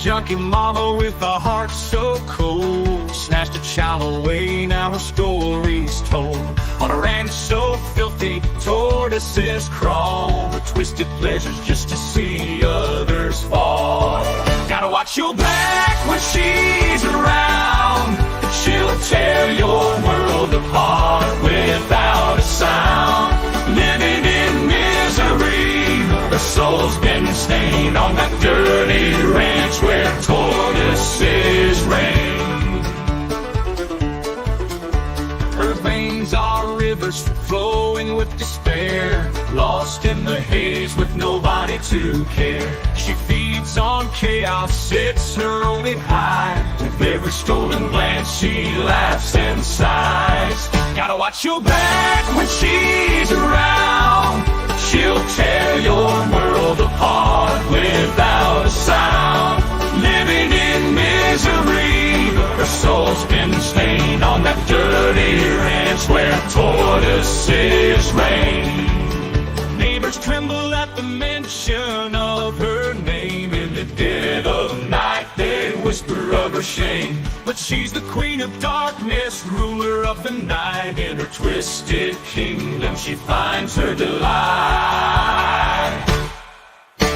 junkie mama with a heart so cold snatched a child away, now her story's told. On a ranch so filthy, tortoises crawl, the twisted pleasures just to see others fall. Gotta watch your back when she's around, she'll tear your world apart without a sound. Living in misery, her soul's been stained on that dirty ranch where tortoises reign. Her veins are rivers flowing with despair, lost in the haze with nobody to care. She feeds on chaos, it's her only high. With every stolen glance she laughs and sighs. Gotta watch your back when she's around, she'll tear your world apart without a sound. Living in misery, her soul's been stained on that dirty ranch where tortoises reign. Neighbors tremble at the mention of her name. In the dead of night they whisper of her shame. But she's the queen of darkness, ruler of the night. In her twisted kingdom she finds her delight.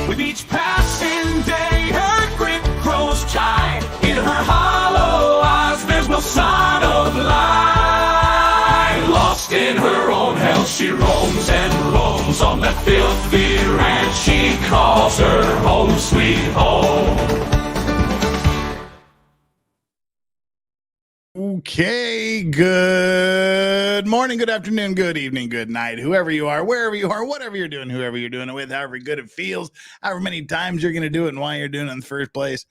With each passing day her grip grows tight. In her hollow eyes there's no sign of light. Lost in her own hell she roams and roams on that filthy ranch she calls her home sweet home. Okay, good morning, good afternoon, good evening, good night, whoever you are, wherever you are, whatever you're doing, whoever you're doing it with, however good it feels, however many times you're going to do it and why you're doing it in the first place.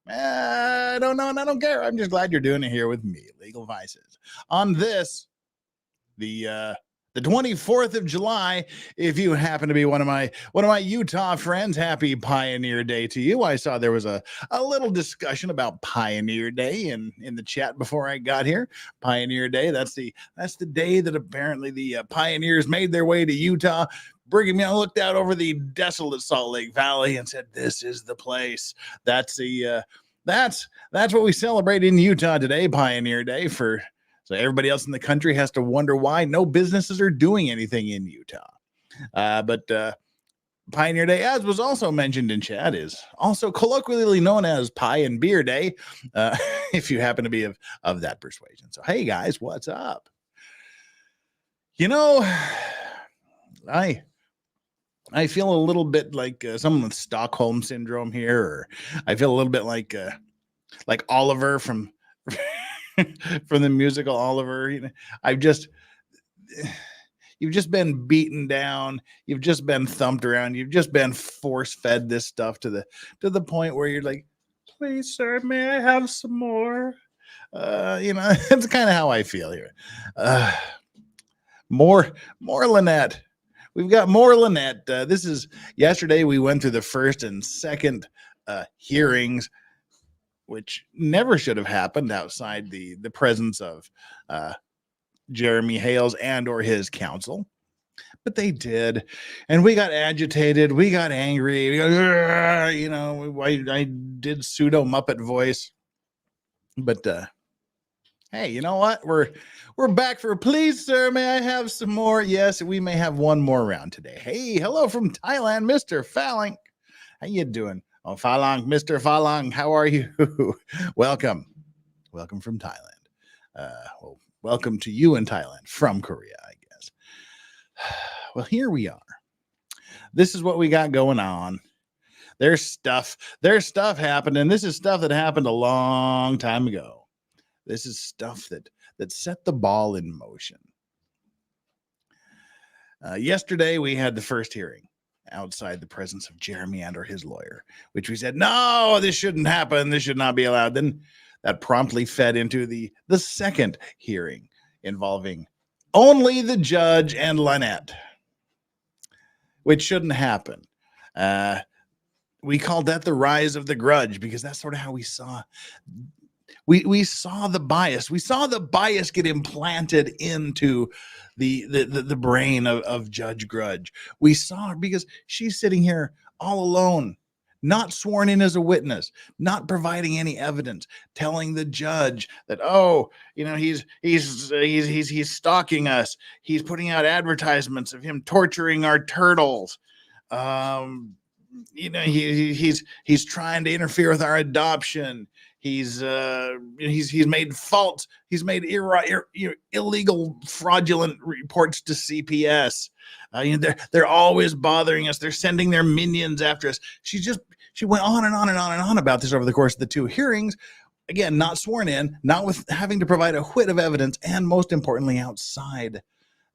I don't know and I don't care. I'm just glad you're doing it here with me, Legal Vices. On this, the 24th of July, if you happen to be one of my Utah friends, happy Pioneer Day to you. I saw there was a little discussion about Pioneer Day in the chat before I got here. Pioneer Day, that's the day that apparently the pioneers made their way to Utah. Brigham Young looked out over the desolate Salt Lake Valley and said, "This is the place." That's what we celebrate in Utah today, Pioneer Day. So everybody else in the country has to wonder why no businesses are doing anything in Utah. But Pioneer Day, as was also mentioned in chat, is also colloquially known as Pie and Beer Day, if you happen to be of that persuasion. So, hey, guys, what's up? You know, I feel a little bit like someone with Stockholm syndrome here, or I feel a little bit like Oliver from the musical Oliver. You know, you've just been beaten down, you've just been thumped around, you've just been force fed this stuff to the point where you're like, "Please, sir, may I have some more?" You know, that's kind of how I feel here. More Lynette. We've got more Lynette. This is yesterday. We went through the first and second hearings, which never should have happened outside the presence of Jeremy Hales and or his counsel. But they did. And we got agitated. We got angry. We got, you know, I did pseudo Muppet voice. But hey, you know what? We're back for "Please, sir, may I have some more?" Yes, we may have one more round today. Hey, hello from Thailand, Mr. Phalanx. How you doing? Oh, Phalanx, Mr. Phalanx, how are you? Welcome from Thailand. Well, welcome to you in Thailand from Korea, I guess. Well, here we are. This is what we got going on. There's stuff happening. This is stuff that happened a long time ago. This is stuff that set the ball in motion. Yesterday, we had the first hearing outside the presence of Jeremy and or his lawyer, which we said, no, this shouldn't happen. This should not be allowed. Then that promptly fed into the second hearing involving only the judge and Lynette, which shouldn't happen. We called that the rise of the grudge because that's sort of how we saw the bias. We saw the bias get implanted into the brain of Judge Grudge. We saw her because she's sitting here all alone, not sworn in as a witness, not providing any evidence, telling the judge that, oh, he's stalking us. He's putting out advertisements of him torturing our turtles. He's trying to interfere with our adoption. He's made illegal fraudulent reports to CPS. They're always bothering us. They're sending their minions after us. She went on and on and on and on about this over the course of the 2 hearings. Again, not sworn in, not with having to provide a whit of evidence, and most importantly, outside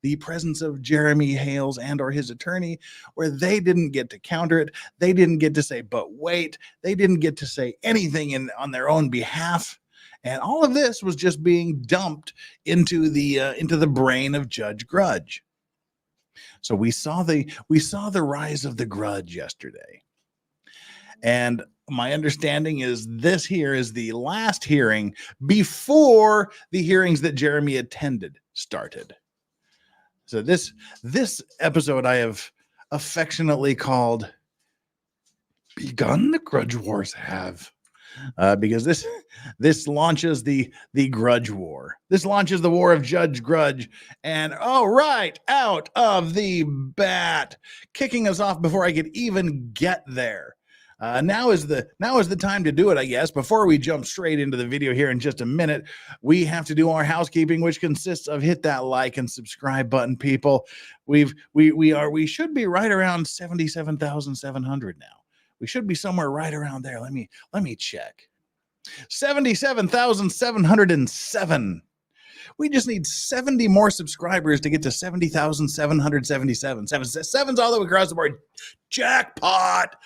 the presence of Jeremy Hales and or his attorney, where they didn't get to counter it. They didn't get to say, but wait, they didn't get to say anything on their own behalf. And all of this was just being dumped into the brain of Judge Grudge. So we saw the rise of the Grudge yesterday. And my understanding is this here is the last hearing before the hearings that Jeremy attended started. So this episode I have affectionately called "Begun the Grudge Wars Have," because this launches the Grudge War. This launches the war of Judge Grudge, and right out of the bat, kicking us off before I could even get there. Now is the time to do it, I guess. Before we jump straight into the video here in just a minute, we have to do our housekeeping, which consists of hit that like and subscribe button, people. We should be right around 77,700 now. We should be somewhere right around there. Let me check. 77,707. We just need 70 more subscribers to get to 70,777. Seven's all the way across the board. Jackpot.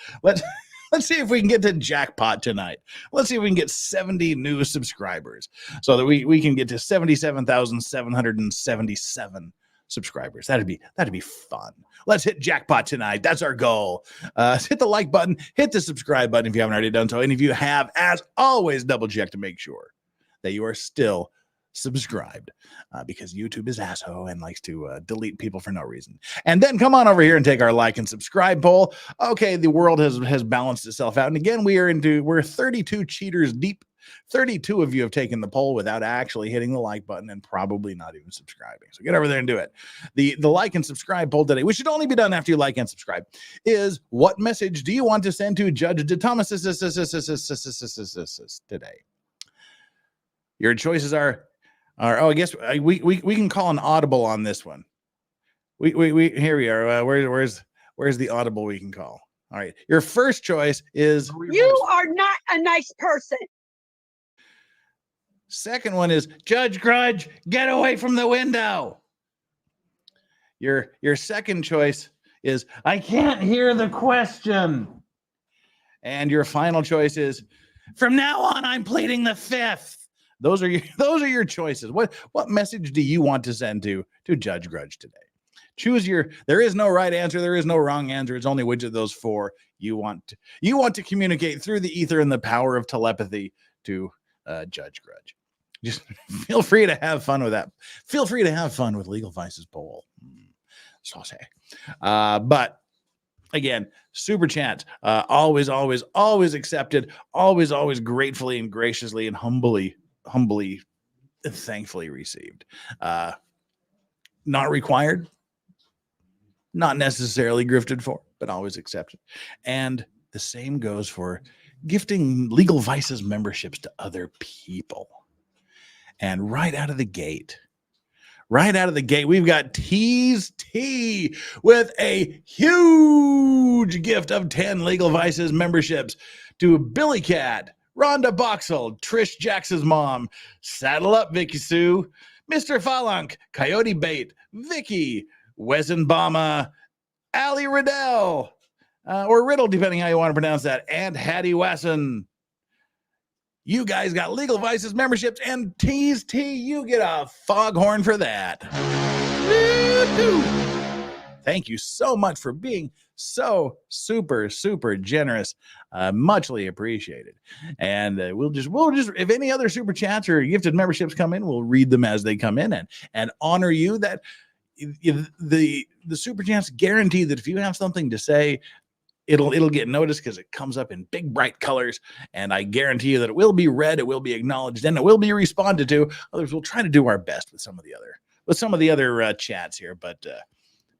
Let's see if we can get to jackpot tonight. Let's see if we can get 70 new subscribers so that we can get to 77,777 subscribers. That'd be fun. Let's hit jackpot tonight. That's our goal. Hit the like button, hit the subscribe button if you haven't already done so. And if you have, as always, double check to make sure that you are still subscribed, because YouTube is asshole and likes to delete people for no reason. And then come on over here and take our like and subscribe poll. Okay, the world has balanced itself out, and again we're 32 cheaters deep. 32 of you have taken the poll without actually hitting the like button and probably not even subscribing. So get over there and do it. The like and subscribe poll today, which should only be done after you like and subscribe, is: what message do you want to send to Judge DeThomasis today? Your choices are I guess we can call an audible on this one. We here we are. Where's the audible we can call? All right. Your first choice is: you are not a nice person. Second one is: Judge Grudge, get away from the window. Your second choice is: I can't hear the question. And your final choice is: from now on, I'm pleading the fifth. Those are your choices. What message do you want to send to Judge Grudge today? Choose there is no right answer. There is no wrong answer. It's only which of those 4 you want to communicate through the ether and the power of telepathy to Judge Grudge. Just feel free to have fun with that. Feel free to have fun with Legal Vices poll. Saucy. But again, super chats, always accepted, always gratefully and graciously and humbly, thankfully received. Not required, not necessarily grifted for, but always accepted. And the same goes for gifting Legal Vices memberships to other people. And right out of the gate, we've got Tease T with a huge gift of 10 Legal Vices memberships to Billy Cat, Rhonda Boxell, Trish Jax's mom, Saddle Up Vicky Sue, Mr. Falunk, Coyote Bait, Vicky, Wesenbama, Allie Riddell, or Riddle, depending how you want to pronounce that, and Hattie Wasson. You guys got Legal Vices memberships, and Tease T, you get a foghorn for that. Thank you so much for being so super generous. Muchly appreciated. And we'll just if any other super chats or gifted memberships come in, we'll read them as they come in and honor you. That the super chats guarantee that if you have something to say, it'll get noticed because it comes up in big bright colors, and I guarantee you that it will be read, it will be acknowledged, and it will be responded to. Others will try to do our best with some of the other chats here, but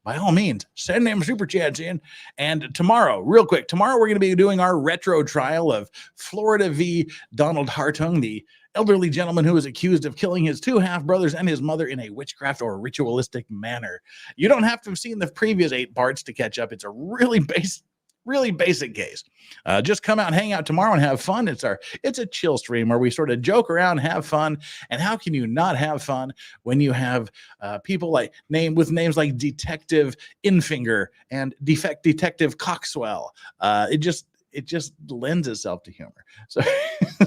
by all means, send them super chats in. And tomorrow, real quick, tomorrow we're going to be doing our retro trial of Florida v. Donald Hartung, the elderly gentleman who was accused of killing his 2 half-brothers and his mother in a witchcraft or ritualistic manner. You don't have to have seen the previous 8 parts to catch up. It's a really basic case. Just come out and hang out tomorrow and have fun. It's a chill stream where we sort of joke around, have fun. And how can you not have fun when you have people with names like Detective Infinger and Detective Coxwell? It just lends itself to humor. So,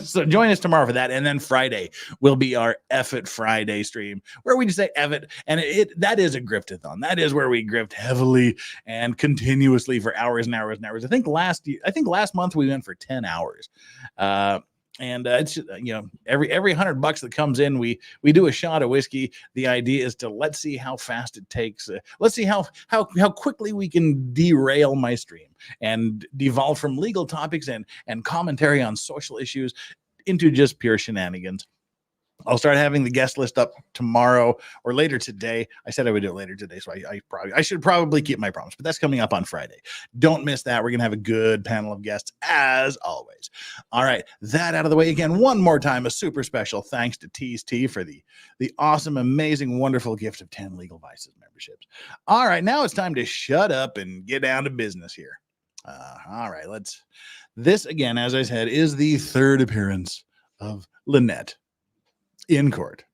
so join us tomorrow for that. And then Friday will be our F It Friday stream where we just say F it. And that is a griftathon. That is where we grift heavily and continuously for hours and hours and hours. I think last month we went for 10 hours. And it's every $100 that comes in, we do a shot of whiskey. The idea is to let's see how fast it takes. Let's see how quickly we can derail my stream and devolve from legal topics and commentary on social issues into just pure shenanigans. I'll start having the guest list up tomorrow or later today. I said I would do it later today, so I should probably keep my promise, but that's coming up on Friday. Don't miss that. We're going to have a good panel of guests as always. All right, that out of the way again. One more time, a super special thanks to Tease T for the awesome, amazing, wonderful gift of 10 Legal Vices memberships. All right, now it's time to shut up and get down to business here. All right, this again, as I said, is the 3rd appearance of Lynette in court.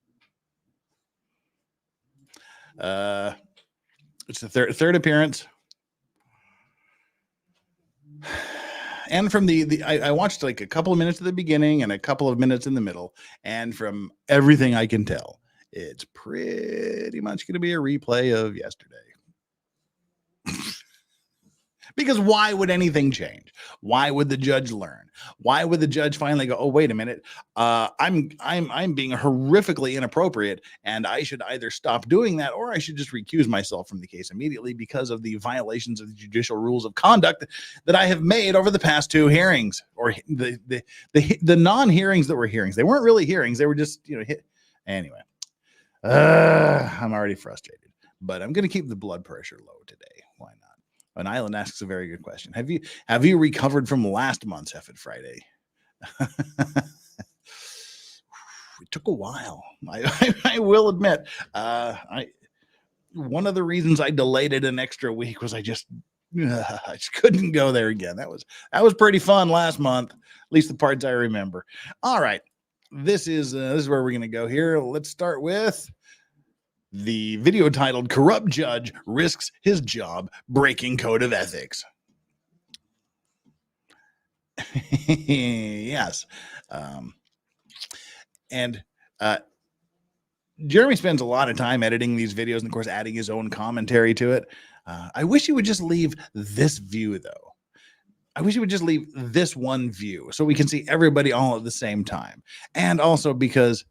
It's the third appearance. And from I watched like a couple of minutes at the beginning and a couple of minutes in the middle. And from everything I can tell, it's pretty much going to be a replay of yesterday. Because why would anything change? Why would the judge learn? Why would the judge finally go, oh, wait a minute, I'm being horrifically inappropriate, and I should either stop doing that or I should just recuse myself from the case immediately because of the violations of the judicial rules of conduct that I have made over the past 2 hearings, or the non-hearings that were hearings. They weren't really hearings. They were just, anyway. I'm already frustrated, but I'm going to keep the blood pressure low today. Why not? And Island asks a very good question. Have you recovered from last month's F It Friday? It took a while. I will admit. One of the reasons I delayed it an extra week was I just couldn't go there again. That was pretty fun last month, at least the parts I remember. All right, this is where we're gonna go here. Let's start with the video titled "Corrupt Judge Risks His Job Breaking Code of Ethics." Yes. And Jeremy spends a lot of time editing these videos and, of course, adding his own commentary to it. I wish he would just leave this view, though. I wish he would just leave this one view so we can see everybody all at the same time. And also because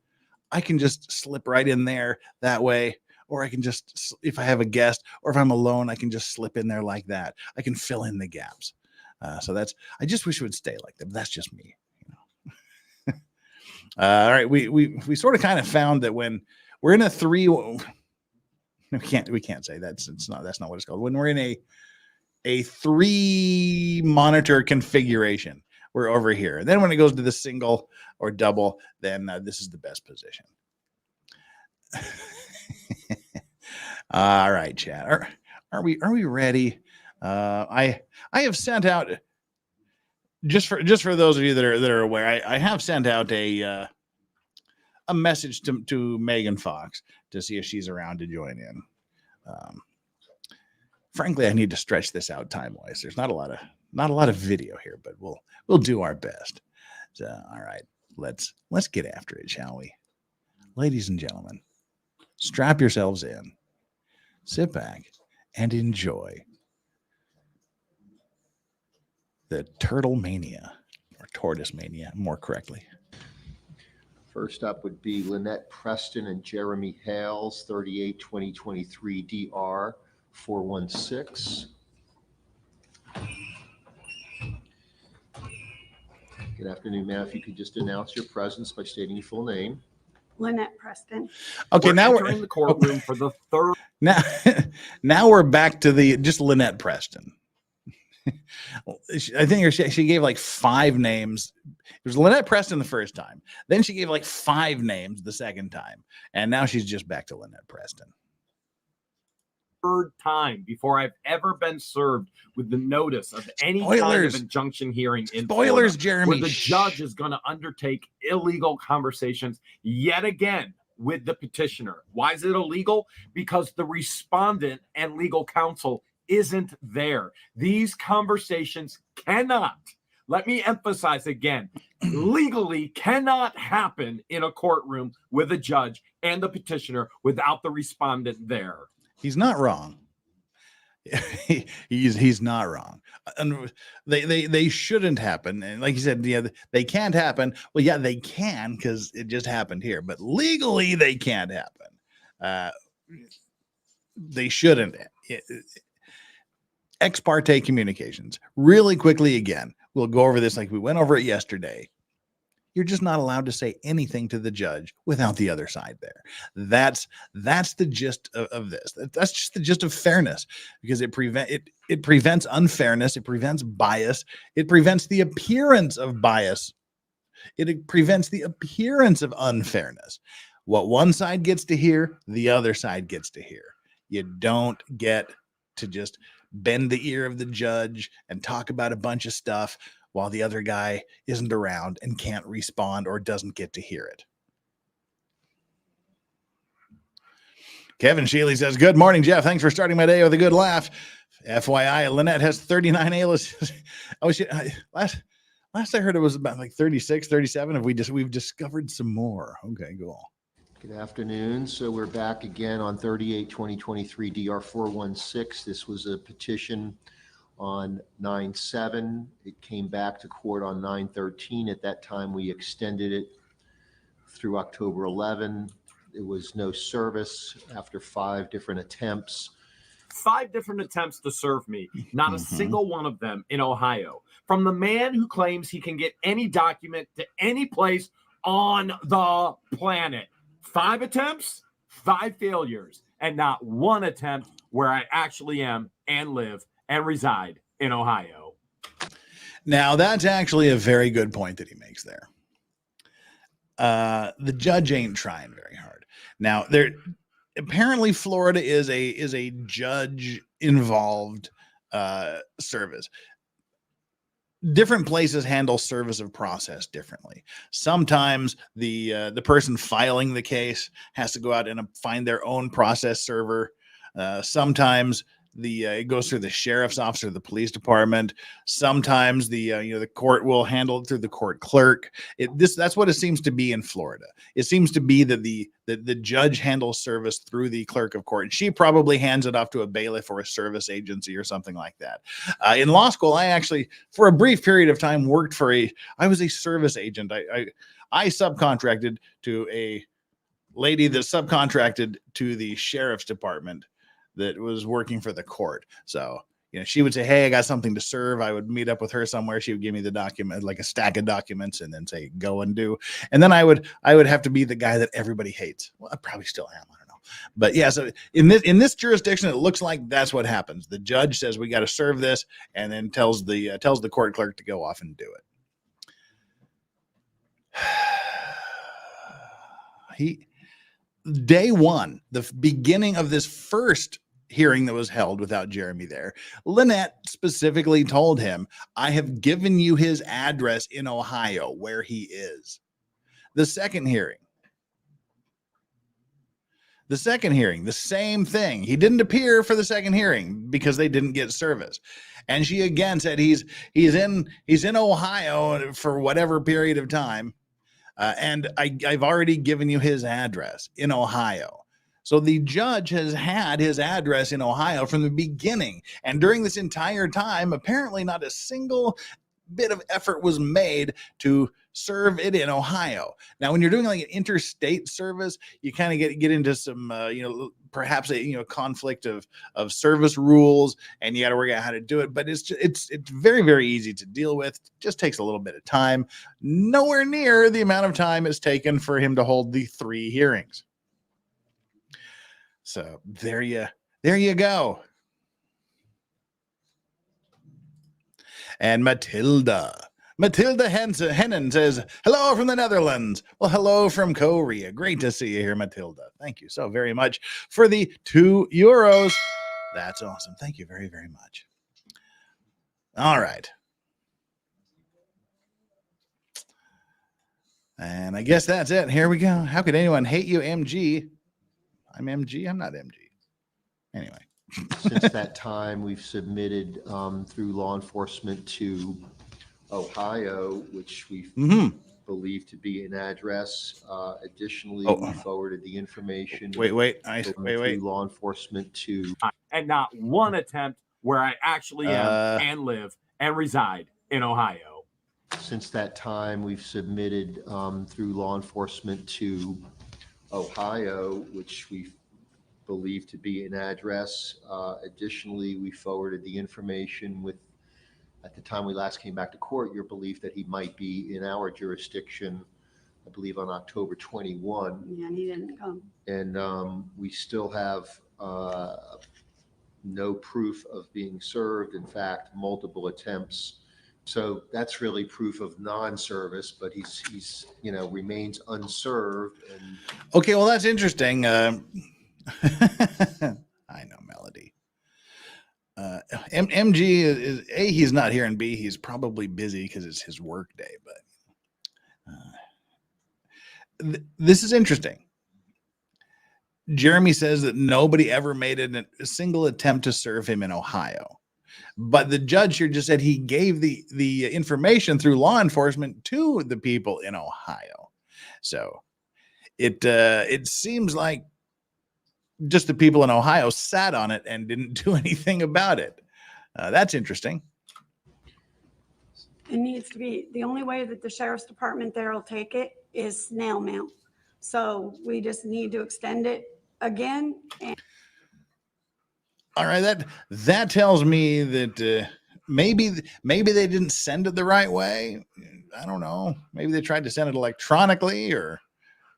I can just slip right in there that way, or I can just, if I have a guest or if I'm alone, I can just slip in there like that. I can fill in the gaps. I just wish it would stay like that. But that's just me. All right. We sort of kind of found that when we're in a 3, we can't say that's not what it's called. When we're in a 3 monitor configuration, we're over here. And then when it goes to the single or double, then this is the best position. All right, chat. Are we ready? I have sent out, just for those of you that are aware, I have sent out a message to Megan Fox to see if she's around to join in. Frankly, I need to stretch this out time-wise. There's not a lot of video here, but we'll do our best. So, all right, let's get after it, shall we? Ladies and gentlemen, strap yourselves in, sit back, and enjoy the Turtle Mania, or Tortoise Mania, more correctly. First up would be Lynette Preston and Jeremy Hales, 38-2023 DR 416. Good afternoon, ma'am. If you could just announce your presence by stating your full name. Lynette Preston. Okay, We're now entering the courtroom for the third. now now we're back to the just Lynette Preston. I think she gave like 5 names. It was Lynette Preston the first time. Then she gave like 5 names the second time. And now she's just back to Lynette Preston. Third time before I've ever been served with the notice of any kind Spoilers. of injunction hearing in Spoilers, Florida, Jeremy. where the judge is going to undertake illegal conversations yet again with the petitioner. Why is it illegal? Because the respondent and legal counsel isn't there. These conversations cannot, let me emphasize again, legally cannot happen in a courtroom with a judge and the petitioner without the respondent there. He's not wrong. he's not wrong. And they shouldn't happen. And like you said, yeah, they can't happen. Well, yeah, they can because it just happened here. But legally, they can't happen. They shouldn't. Ex parte communications. Really quickly again, we'll go over this like we went over it yesterday. You're just not allowed to say anything to the judge without the other side there. That's the gist of this. That's just the gist of fairness, because it prevents unfairness. It prevents bias. It prevents the appearance of bias. It prevents the appearance of unfairness. What one side gets to hear, the other side gets to hear. You don't get to just bend the ear of the judge and talk about a bunch of stuff while the other guy isn't around and can't respond or doesn't get to hear it. Kevin Shealy says, good morning, Jeff. Thanks for starting my day with a good laugh. FYI, Lynette has 39 aliases. Oh, shit. Last I heard it was about like 36, 37. We've discovered some more. Okay, cool. Good afternoon. So we're back again on 38-2023 DR 416. This was a petition on 9/7. It came back to court on 9/13. At that time, we extended it through October 11. There was no service after 5 different attempts. 5 different attempts to serve me, not a single one of them in Ohio. From the man who claims he can get any document to any place on the planet. 5 attempts, 5 failures, and not one attempt where I actually am and live and reside in Ohio. Now, that's actually a very good point that he makes there. The judge ain't trying very hard. Now, apparently Florida is a judge involved service. Different places handle service of process differently. Sometimes the person filing the case has to go out and find their own process server. Sometimes it goes through the sheriff's office or the police department. Sometimes the court will handle it through the court clerk. That's what it seems to be in Florida. It seems to be that the judge handles service through the clerk of court. She probably hands it off to a bailiff or a service agency or something like that. In law school, I actually, for a brief period of time, I was a service agent. I subcontracted to a lady that subcontracted to the sheriff's department that was working for the court. So, she would say, hey, I got something to serve. I would meet up with her somewhere. She would give me the document, like a stack of documents, and then say, go and do. And then I would have to be the guy that everybody hates. Well, I probably still am. I don't know. But yeah, so in this jurisdiction, it looks like that's what happens. The judge says we got to serve this, and then tells the court clerk to go off and do it. Day one, the beginning of this first hearing that was held without Jeremy there, Lynette specifically told him, I have given you his address in Ohio where he is. The second hearing, the same thing. He didn't appear for the second hearing because they didn't get service. And she again said he's in Ohio for whatever period of time. And I've already given you his address in Ohio. So the judge has had his address in Ohio from the beginning. And during this entire time, apparently not a single bit of effort was made to serve it in Ohio. Now, when you're doing like an interstate service, you kind of get into some, perhaps a conflict of service rules, and you got to work out how to do it. But it's very, very easy to deal with. It just takes a little bit of time. Nowhere near the amount of time it's taken for him to hold the 3 hearings. So there you go. And Matilda Hennen says, hello from the Netherlands. Well, hello from Korea. Great to see you here, Matilda. Thank you so very much for the €2. That's awesome. Thank you very, very much. All right. And I guess that's it. Here we go. How could anyone hate you, MG? I'm MG. I'm not MG. Anyway. Since that time, we've submitted through law enforcement to Ohio, which we believe to be an address. Additionally, we forwarded the information. Wait. Through law enforcement to. And not one attempt where I actually am and live and reside in Ohio. Since that time, we've submitted through law enforcement to Ohio, which we believed to be an address. Additionally, we forwarded the information with, at the time we last came back to court, your belief that he might be in our jurisdiction, I believe on October 21. Yeah, and he didn't come. And we still have no proof of being served. In fact, multiple attempts. So that's really proof of non-service, but he's remains unserved. And okay, well, that's interesting. I know, Melody. MG is A, he's not here, and B, he's probably busy because it's his work day. But this is interesting. Jeremy says that nobody ever made a single attempt to serve him in Ohio. But the judge here just said he gave the information through law enforcement to the people in Ohio. So it seems like just the people in Ohio sat on it and didn't do anything about it. That's interesting. It needs to be, the only way that the sheriff's department there will take it is snail mail. So we just need to extend it again. And all right, that tells me that maybe they didn't send it the right way. I don't know. Maybe they tried to send it electronically or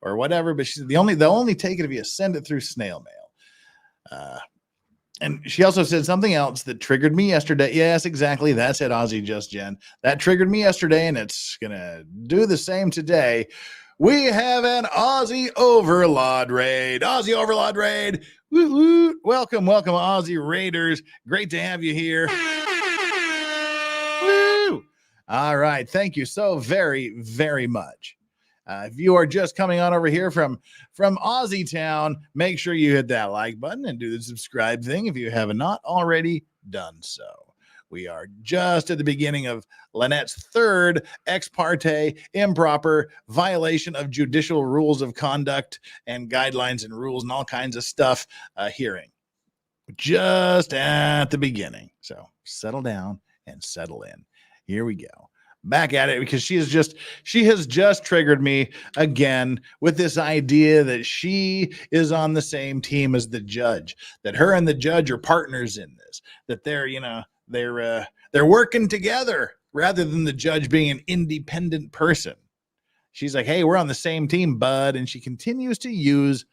whatever. But they'll only take it if you send it through snail mail. And she also said something else that triggered me yesterday. Yes, exactly. That's it, Ozzy Just Jen. That triggered me yesterday, and it's gonna do the same today. We have an Aussie Overlord raid. Aussie Overlord raid. Woo, woo. Welcome, Aussie Raiders. Great to have you here. Woo. All right. Thank you so very, very much. If you are just coming on over here from Aussie Town, make sure you hit that like button and do the subscribe thing if you have not already done so. We are just at the beginning of Lynette's third ex parte improper violation of judicial rules of conduct and guidelines and rules and all kinds of stuff hearing. Just at the beginning. So settle down and settle in. Here we go. Back at it, because she has just triggered me again with this idea that she is on the same team as the judge, that her and the judge are partners in this, that they're working together rather than the judge being an independent person. She's like, hey, we're on the same team, bud. And she continues to use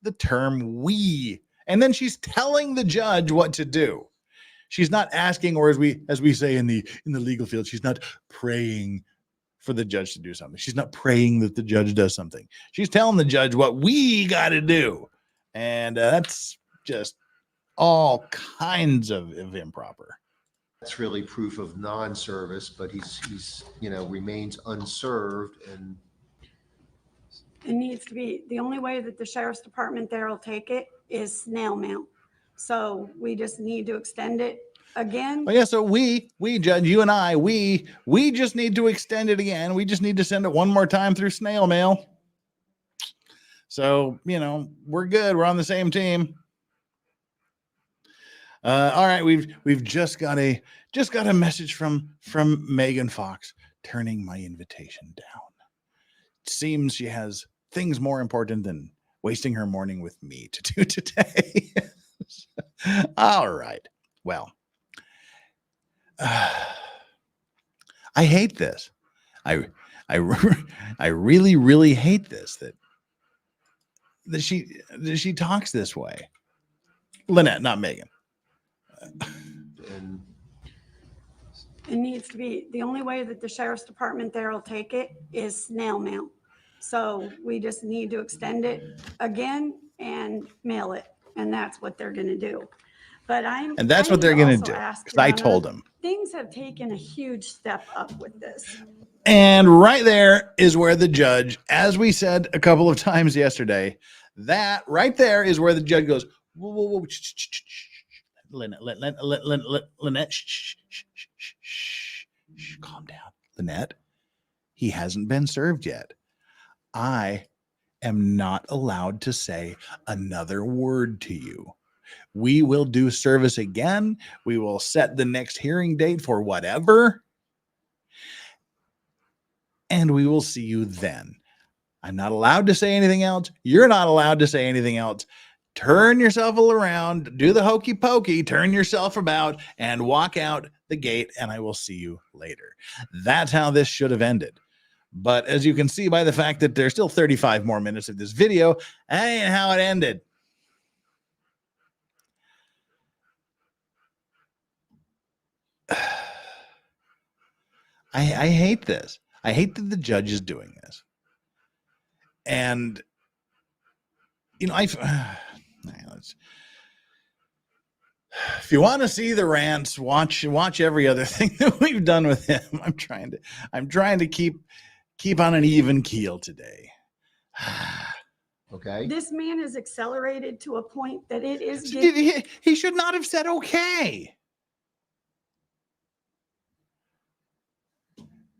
the term we, and then she's telling the judge what to do. She's not asking, or as we say in the legal field, she's not praying for the judge to do something. She's not praying that the judge does something. She's telling the judge what we got to do. And that's just all kinds of improper. that's really proof of non-service, but he's remains unserved. And it needs to be, the only way that the sheriff's department there will take it is snail mail. So we just need to extend it again. Well, yeah, so we judge, you and I, we just need to extend it again. We just need to send it one more time through snail mail. So, we're good. We're on the same team. All right, we've just got a message from Megan Fox turning my invitation down. It seems she has things more important than wasting her morning with me to do today. All right. Well, I hate this. I really hate this that she talks this way. Lynette, not Megan. And It needs to be, the only way that the sheriff's department there will take it is snail mail. So we just need to extend it again and mail it. And that's what they're going to do. But that's what they're going to do. Because I told them. Things have taken a huge step up with this. And right there is where the judge, as we said a couple of times yesterday, that right there is where the judge goes, whoa, whoa, whoa, shh, shh, shh, shh. Lynette, shh, calm down. Lynette, he hasn't been served yet. I am not allowed to say another word to you. We will do service again. We will set the next hearing date for whatever. And we will see you then. I'm not allowed to say anything else. You're not allowed to say anything else. Turn yourself around, do the hokey pokey, turn yourself about, and walk out the gate, and I will see you later. That's how this should have ended. But as you can see by the fact that there's still 35 more minutes of this video, that ain't how it ended. I hate this. I hate that the judge is doing this. And, you know, if you want to see the rants, watch every other thing that we've done with him. I'm trying to keep on an even keel today. okay. This man has accelerated to a point that it is. He should not have said okay.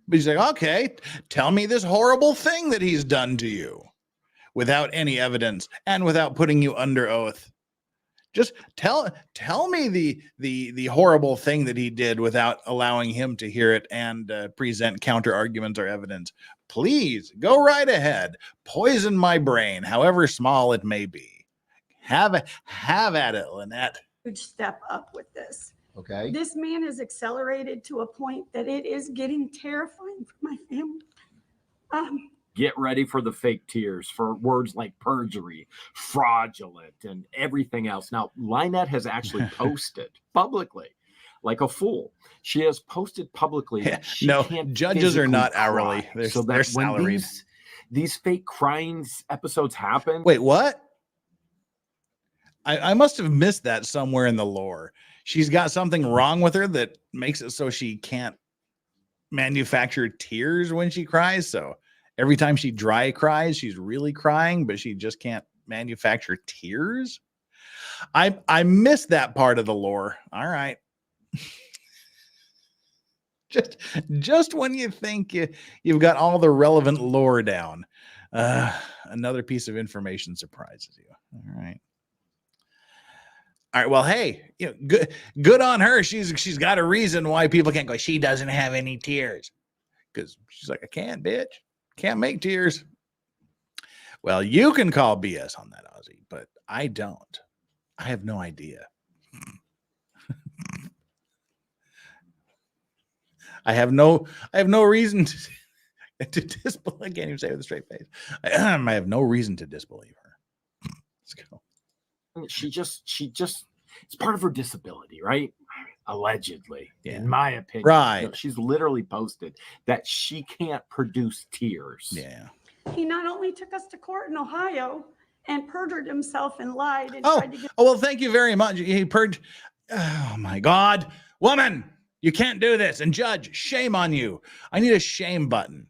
But he's like, okay, tell me this horrible thing that he's done to you without any evidence and without putting you under oath. Just tell me the horrible thing that he did without allowing him to hear it and present counter arguments or evidence. Please go right ahead. Poison my brain, however small it may be. Have at it, Lynette. Huge step up with this. Okay. This man has accelerated to a point that it is getting terrifying for my family. Get ready for the fake tears, for words like perjury, fraudulent, and everything else. Now, Lynette has actually posted publicly, like a fool. She has posted publicly. Yeah, no, judges are not hourly. They're salaried. These fake crimes episodes happen. Wait, what? I must have missed that somewhere in the lore. She's got something wrong with her that makes it so she can't manufacture tears when she cries. So every time she dry cries, she's really crying, but she just can't manufacture tears. I missed that part of the lore. All right. just when you think you've got all the relevant lore down, another piece of information surprises you. All right. All right. Well, hey, you know, good on her. She's got a reason why people can't go. She doesn't have any tears because she's like, I can't, bitch. Can't make tears. Well, you can call BS on that, Ozzy, but I don't. I have no idea. I have no reason to disbelieve. I can't even say it with a straight face. I have no reason to disbelieve her. Let's go. She just it's part of her disability, right? Allegedly, yeah. In my opinion. Right. You know, she's literally posted that she can't produce tears. Yeah. He not only took us to court in Ohio and perjured himself and lied and Oh, tried to get. well, thank you very much. He purged. Oh my God, woman, you can't do this. And judge, shame on you. I need a shame button.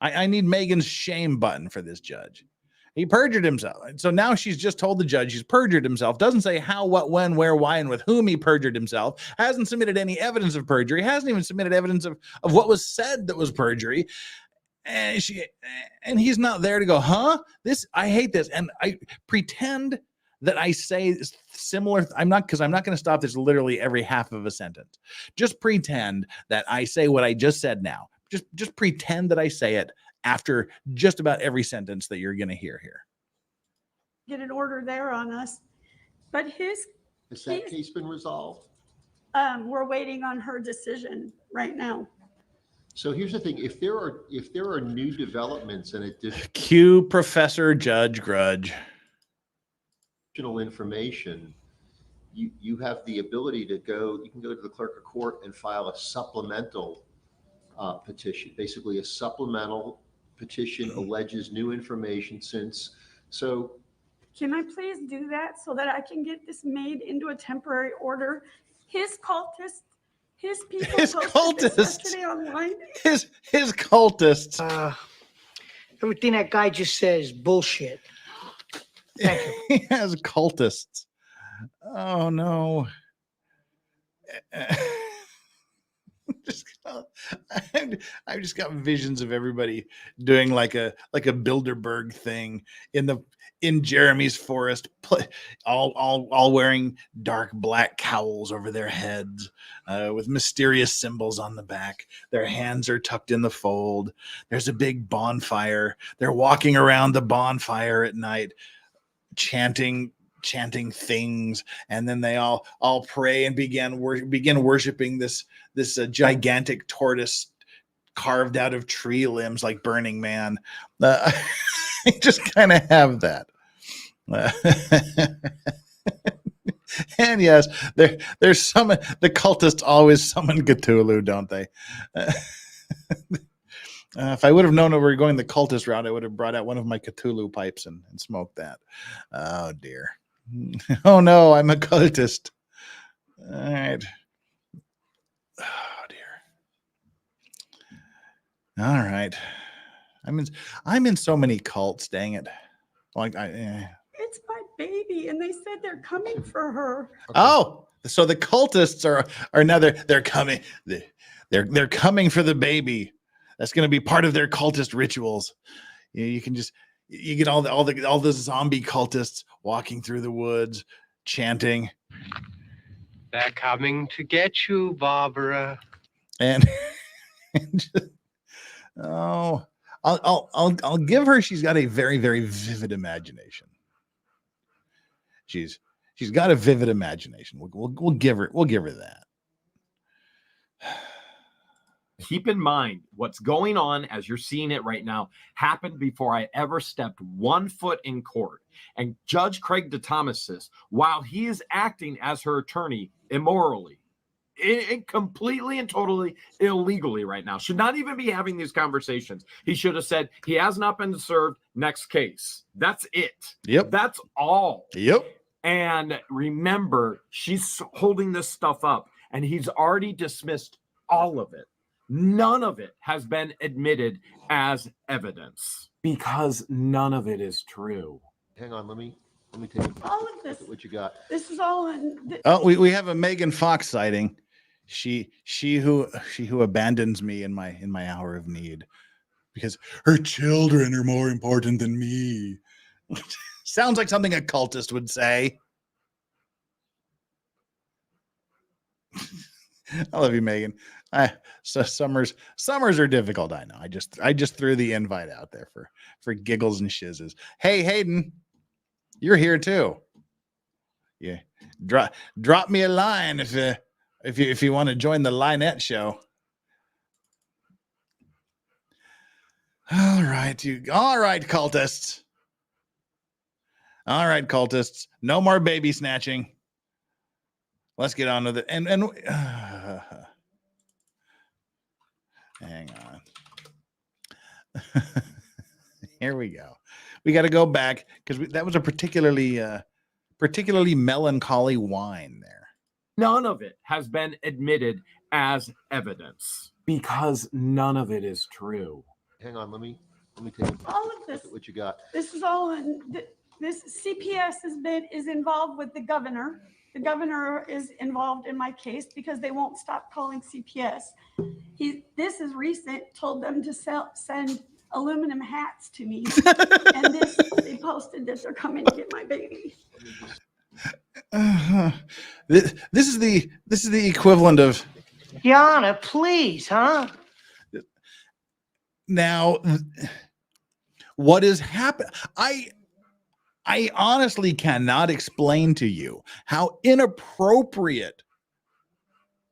I need Megan's shame button for this judge. He perjured himself. So now she's just told the judge he's perjured himself. Doesn't say how, what, when, where, why, and with whom he perjured himself. Hasn't submitted any evidence of perjury. Hasn't even submitted evidence of what was said that was perjury. And he's not there to go, huh? I hate this. And I pretend that I say similar. I'm not going to stop this literally every half of a sentence. Just pretend that I say what I just said now. Just pretend that I say it after just about every sentence that you're going to hear here. Get an order there on us. But Has that case been resolved? we're waiting on her decision right now. So here's the thing: if there are new developments and Cue Professor Judge Grudge. additional information, you have the ability to go. You can go to the clerk of court and file a supplemental petition. Basically, a supplemental petition alleges new information since. So, Can I please do that so that I can get this made into a temporary order? His cultists, his people posted this yesterday online. His cultists. Everything that guy just says is bullshit. Thank you. He has cultists. Oh no. I've just got visions of everybody doing like a Bilderberg thing in Jeremy's forest, all wearing dark black cowls over their heads, with mysterious symbols on the back. Their hands are tucked in the fold. There's a big bonfire. They're walking around the bonfire at night, chanting things, and then they all pray and begin worshiping this gigantic tortoise carved out of tree limbs like Burning Man. I just kind of have that. And yes, there's some, the cultists always summon Cthulhu, don't they? If I would have known that we were going the cultist route, I would have brought out one of my Cthulhu pipes and smoked that. Oh dear. Oh no, I'm a cultist. All right. Oh dear. All right. I'm in so many cults, dang it. Like It's my baby, and they said they're coming for her. Oh, so the cultists are now they're coming. They're coming for the baby. That's going to be part of their cultist rituals. You get all the zombie cultists walking through the woods, chanting. They're coming to get you, Barbara. And oh, I'll give her. She's got a very, very vivid imagination. She's got a vivid imagination. We'll give her that. Keep in mind what's going on as you're seeing it right now happened before I ever stepped 1 foot in court. And Judge Craig DeThomasis, while he is acting as her attorney immorally, completely and totally illegally right now, should not even be having these conversations. He should have said he has not been served. Next case. That's it. Yep. That's all. Yep. And remember, she's holding this stuff up, and he's already dismissed all of it. None of it has been admitted as evidence because none of it is true. hang on, let me take a All of this, what you got. this is all in. Oh, we have a Megan Fox sighting. She who abandons me in my hour of need because her children are more important than me. Sounds like something a cultist would say. I love you, Megan. So summers are difficult. I know. I just threw the invite out there for giggles and shizzes. Hey, Hayden, you're here too. Yeah, drop me a line if you want to join the Lynette show. All right, cultists. All right, cultists. No more baby snatching. Let's get on with it. And hang on. Here we go. We got to go back because that was a particularly melancholy whine there. None of it has been admitted as evidence because none of it is true. Hang on, let me take All of this, what you got. this is all in. This CPS is involved with the governor. The governor is involved in my case because they won't stop calling CPS. This is recent. Told them to send aluminum hats to me, and they posted that they're coming to get my baby. This is the equivalent of Your Honor, please, huh? now. What is happening? I honestly cannot explain to you how inappropriate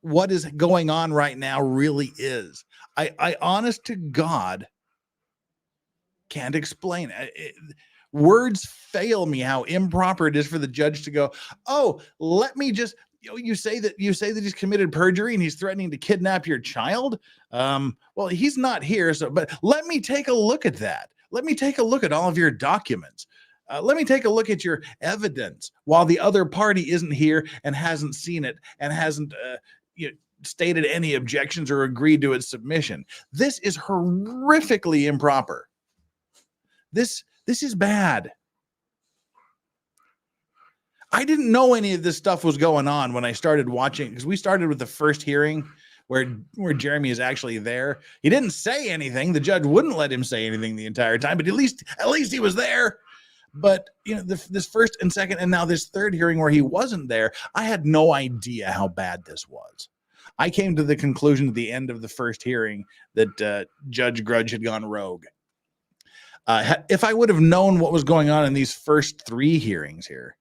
what is going on right now really is. I honest to God can't explain it. Words fail me how improper it is for the judge to go, oh, let me just, you say that he's committed perjury and he's threatening to kidnap your child. Well, he's not here. So, but let me take a look at that. Let me take a look at all of your documents. Let me take a look at your evidence while the other party isn't here and hasn't seen it and hasn't stated any objections or agreed to its submission. This is horrifically improper. This is bad. I didn't know any of this stuff was going on when I started watching, because we started with the first hearing where Jeremy is actually there. He didn't say anything. The judge wouldn't let him say anything the entire time, but at least he was there. But this first and second and now this third hearing where he wasn't there, I had no idea how bad this was. I came to the conclusion at the end of the first hearing that Judge Grudge had gone rogue. If I would have known what was going on in these first three hearings here,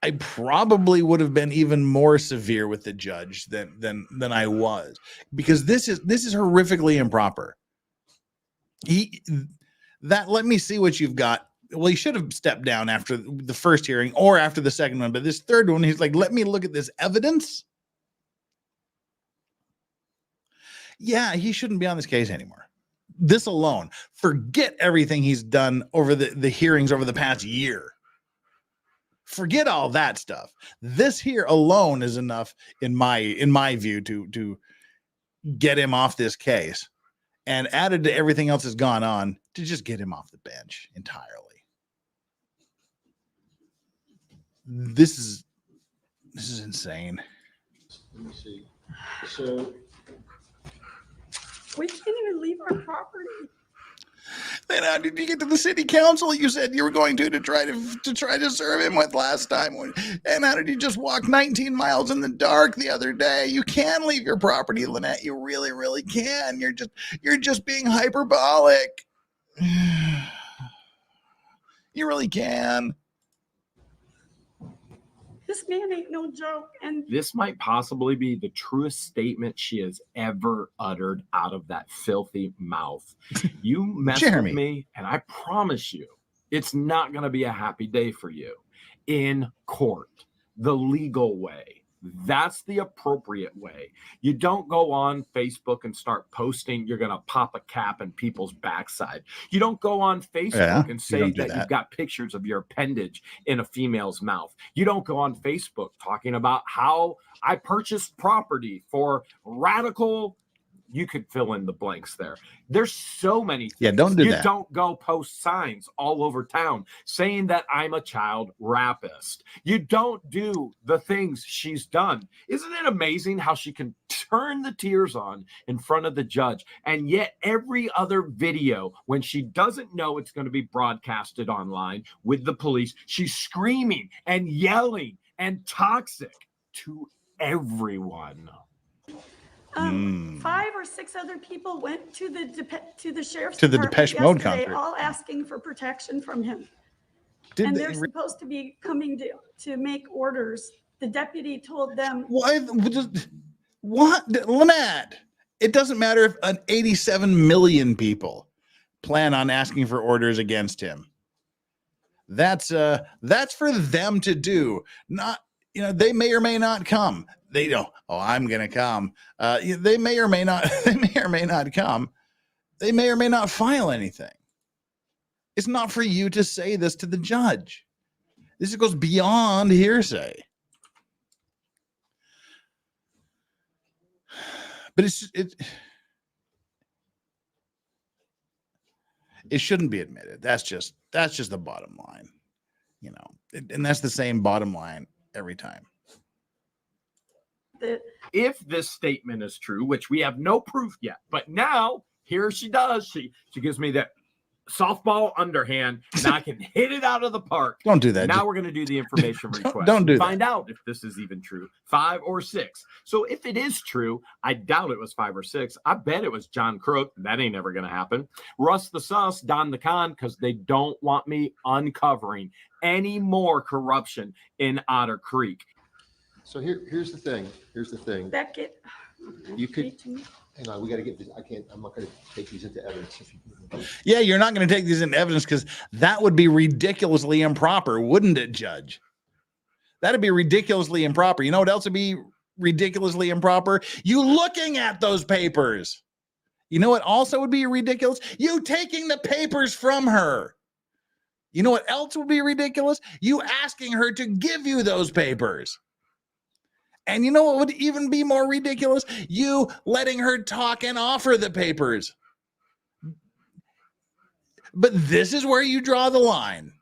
I probably would have been even more severe with the judge than I was, because this is horrifically improper. Let me see what you've got. Well, he should have stepped down after the first hearing or after the second one, but this third one, he's like, let me look at this evidence. Yeah, he shouldn't be on this case anymore. This alone, forget everything he's done over the hearings over the past year. Forget all that stuff. This here alone is enough, in my view, to get him off this case, and added to everything else that's gone on, to just get him off the bench entirely. This is insane. Let me see. So We can't even leave our property. Then how did you get to the city council? You said you were going to try to serve him with last time. And how did you just walk 19 miles in the dark the other day? You can leave your property, Lynette. You really, really can. You're just being hyperbolic. You really can. This man ain't no joke. And This might possibly be the truest statement she has ever uttered out of that filthy mouth. You mess Jeremy. with me, and I promise you, it's not going to be a happy day for you in court, the legal way. That's the appropriate way. You don't go on Facebook and start posting you're going to pop a cap in people's backside. You don't go on Facebook and say that you've got pictures of your appendage in a female's mouth. You don't go on Facebook talking about how I purchased property for radical. You could fill in the blanks there. There's so many things. Yeah, don't do that. You don't go post signs all over town saying that I'm a child rapist. You don't do the things she's done. Isn't it amazing how she can turn the tears on in front of the judge? And yet every other video, when she doesn't know it's going to be broadcasted online with the police, she's screaming and yelling and toxic to everyone. 5 or 6 other people went to the sheriff's To the department Depeche Mode yesterday, concert. all asking for protection from him. Did And they they're supposed to be coming to make orders. The deputy told them, what, Lynette? It doesn't matter if an 87 million people plan on asking for orders against him. That's for them to do. Not, they may or may not come. They don't. Oh, I'm gonna come. They may or may not. They may or may not come. They may or may not file anything. It's not for you to say this to the judge. This goes beyond hearsay. But it shouldn't be admitted. That's just the bottom line, and that's the same bottom line every time. If this statement is true, which we have no proof yet, but now here she does. She gives me that softball underhand. Now I can hit it out of the park. Don't do that. Now we're going to do the information request. Don't do Find out if this is even true. 5 or 6. So if it is true, I doubt it was 5 or 6. I bet it was John Crook. That ain't ever going to happen. Russ the Sus, Don the Con, because they don't want me uncovering any more corruption in Otter Creek. So here's the thing. Here's the thing. Beckett. You could, hang on, we got to get this. I'm not going to take these into evidence. Yeah, you're not going to take these into evidence because that would be ridiculously improper, wouldn't it, Judge? That'd be ridiculously improper. You know what else would be ridiculously improper? You looking at those papers. You know what also would be ridiculous? You taking the papers from her. You know what else would be ridiculous? You asking her to give you those papers. And you know what would even be more ridiculous? You letting her talk and offer the papers. But this is where you draw the line.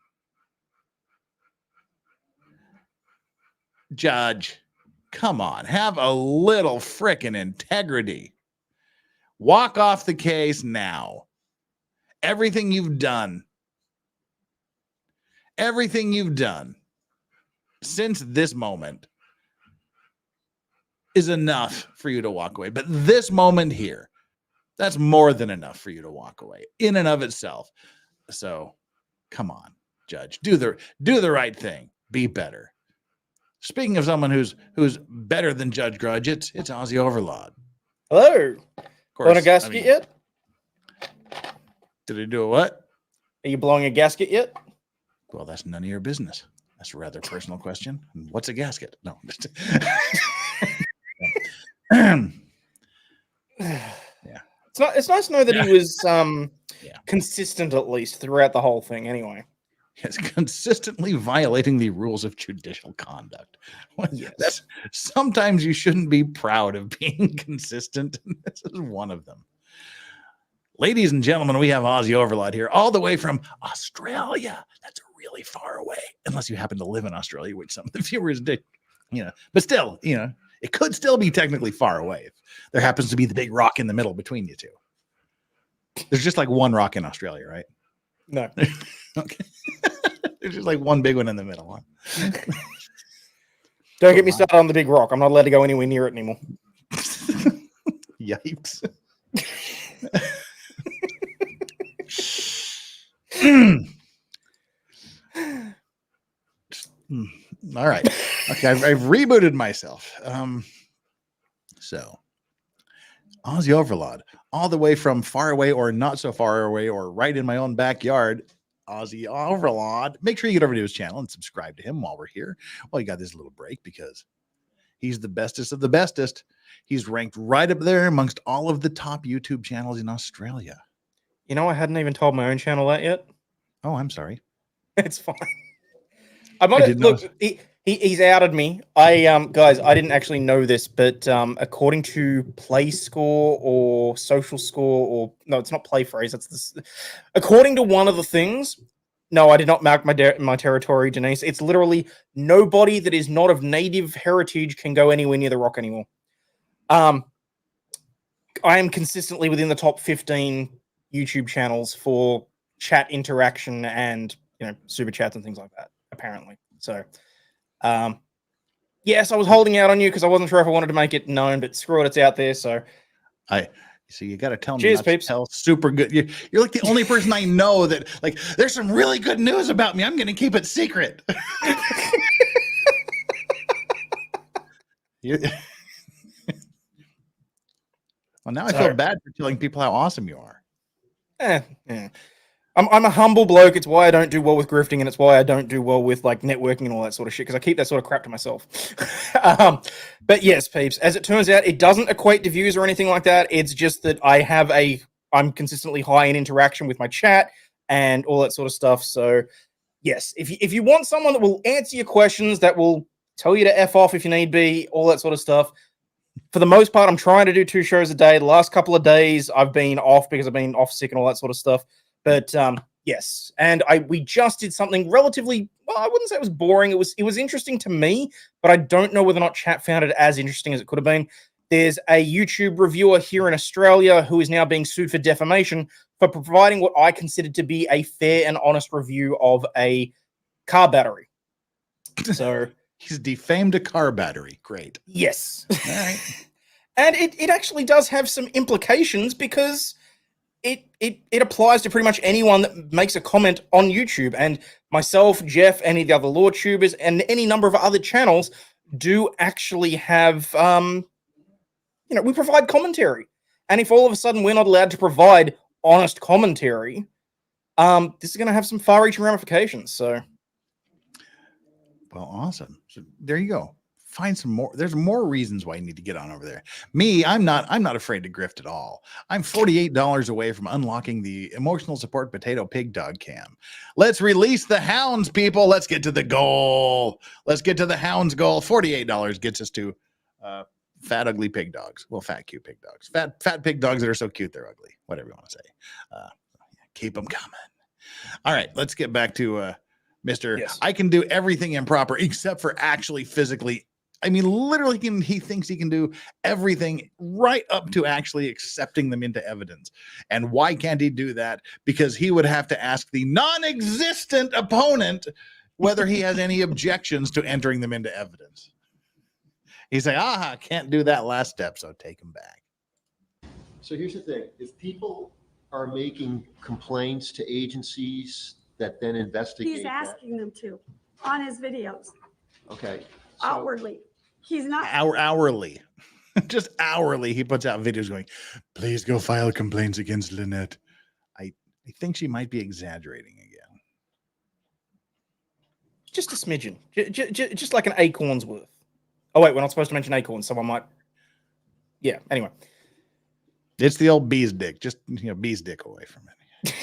Judge, come on, have a little frickin' integrity. Walk off the case now. Everything you've done since this moment is enough for you to walk away. But this moment here, that's more than enough for you to walk away in and of itself. So come on, Judge, do the right thing. Be better. Speaking of someone who's better than Judge Grudge, it's Ozzy Overlord. Hello. Blowing a gasket yet? Did he do a what? Are you blowing a gasket yet? Well, that's none of your business. That's a rather personal question. What's a gasket? No. Yeah. It's nice to know that he was consistent at least throughout the whole thing anyway. Yes, consistently violating the rules of judicial conduct. Yes. Sometimes you shouldn't be proud of being consistent. This is one of them. Ladies and gentlemen, we have Ozzy Overlord here, all the way from Australia. That's really far away, unless you happen to live in Australia, which some of the viewers did. But still, it could still be technically far away. If there happens to be the big rock in the middle between you two. There's just like one rock in Australia, right? No. Okay. There's just like one big one in the middle. Huh? Don't get me started on the big rock. I'm not allowed to go anywhere near it anymore. Yikes. All right. Okay, I've rebooted myself. So Ozzy Overlord, all the way from far away or not so far away or right in my own backyard, Ozzy Overlord. Make sure you get over to his channel and subscribe to him while we're here. Well, you got this little break because he's the bestest of the bestest. He's ranked right up there amongst all of the top YouTube channels in Australia. You know, I hadn't even told my own channel that yet. Oh, I'm sorry. It's fine. I might look. He's outed me. Guys, I didn't actually know this, but according to Play Score or Social Score, or no, it's not Play Phrase. That's this. According to one of the things, no, I did not mark my territory, Denise. It's literally nobody that is not of native heritage can go anywhere near the rock anymore. I am consistently within the top 15 YouTube channels for chat interaction and super chats and things like that. Apparently, so. Yes, I was holding out on you because I wasn't sure if I wanted to make it known, but screw it, it's out there. So you got to tell me. Cheers, peeps. Super good. You're like the only person I know that like. There's some really good news about me. I'm going to keep it secret. Well, now I feel bad for telling people how awesome you are. Yeah. I'm a humble bloke. It's why I don't do well with grifting, and it's why I don't do well with like networking and all that sort of shit, because I keep that sort of crap to myself. But yes, peeps, as it turns out, it doesn't equate to views or anything like that. It's just that I'm consistently high in interaction with my chat and all that sort of stuff. So yes, if you want someone that will answer your questions, that will tell you to F off if you need be, all that sort of stuff. For the most part, I'm trying to do 2 shows a day. The last couple of days I've been off because I've been off sick and all that sort of stuff. But Yes, and we just did something relatively, well, I wouldn't say it was boring. It was interesting to me, but I don't know whether or not chat found it as interesting as it could have been. There's a YouTube reviewer here in Australia who is now being sued for defamation for providing what I considered to be a fair and honest review of a car battery. So he's defamed a car battery. Great. yes. All right. And it actually does have some implications because it applies to pretty much anyone that makes a comment on YouTube. And myself, Jeff, any of the other law tubers, and any number of other channels do actually have, we provide commentary. And if all of a sudden we're not allowed to provide honest commentary, this is going to have some far-reaching ramifications. So, well, awesome. So there you go. Find some more. There's more reasons why you need to get on over there. Me, I'm not afraid to grift at all. I'm $48 away from unlocking the emotional support potato pig dog cam. Let's release the hounds, people. Let's get to the goal. Let's get to the hounds goal. $48 gets us to fat, ugly pig dogs. Well, fat, cute pig dogs. Fat pig dogs that are so cute they're ugly. Whatever you want to say. Keep them coming. All right, let's get back to Mr. Yes. I can do everything improper except for actually physically. I mean, literally, he thinks he can do everything right up to actually accepting them into evidence. And why can't he do that? Because he would have to ask the non-existent opponent whether he has any objections to entering them into evidence. He's like, can't do that last step, so take him back. So here's the thing. If people are making complaints to agencies that then investigate He's that- asking them to on his videos Okay. outwardly. He's not. Hourly. Just hourly, he puts out videos going, please go file complaints against Lynette. I think she might be exaggerating again. just a smidgen. Just like an acorn's worth. Oh, wait, we're not supposed to mention acorns. Someone might. Yeah, anyway. It's the old bee's dick. Just, bee's dick away from it.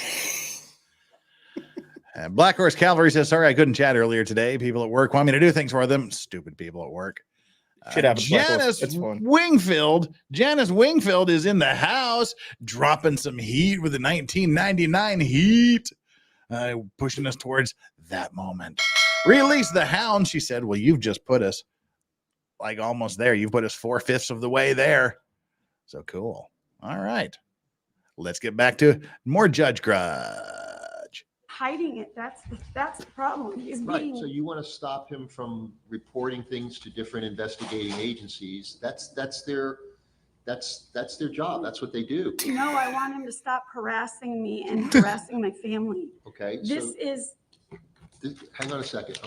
Black Horse Cavalry says, sorry, I couldn't chat earlier today. People at work want me to do things for them. Stupid people at work. Should have Janice Wingfield is in the house dropping some heat with the 1999 heat, pushing us towards that moment. Release the hound, she said. Well, you've just put us like almost there. You've put us 4/5 of the way there. So cool. All right. Let's get back to more Judge Grudge. Hiding it. That's the problem. He's being. Right. So you want to stop him from reporting things to different investigating agencies. That's their job. That's what they do. No, I want him to stop harassing me and harassing my family. Okay. Hang on a second.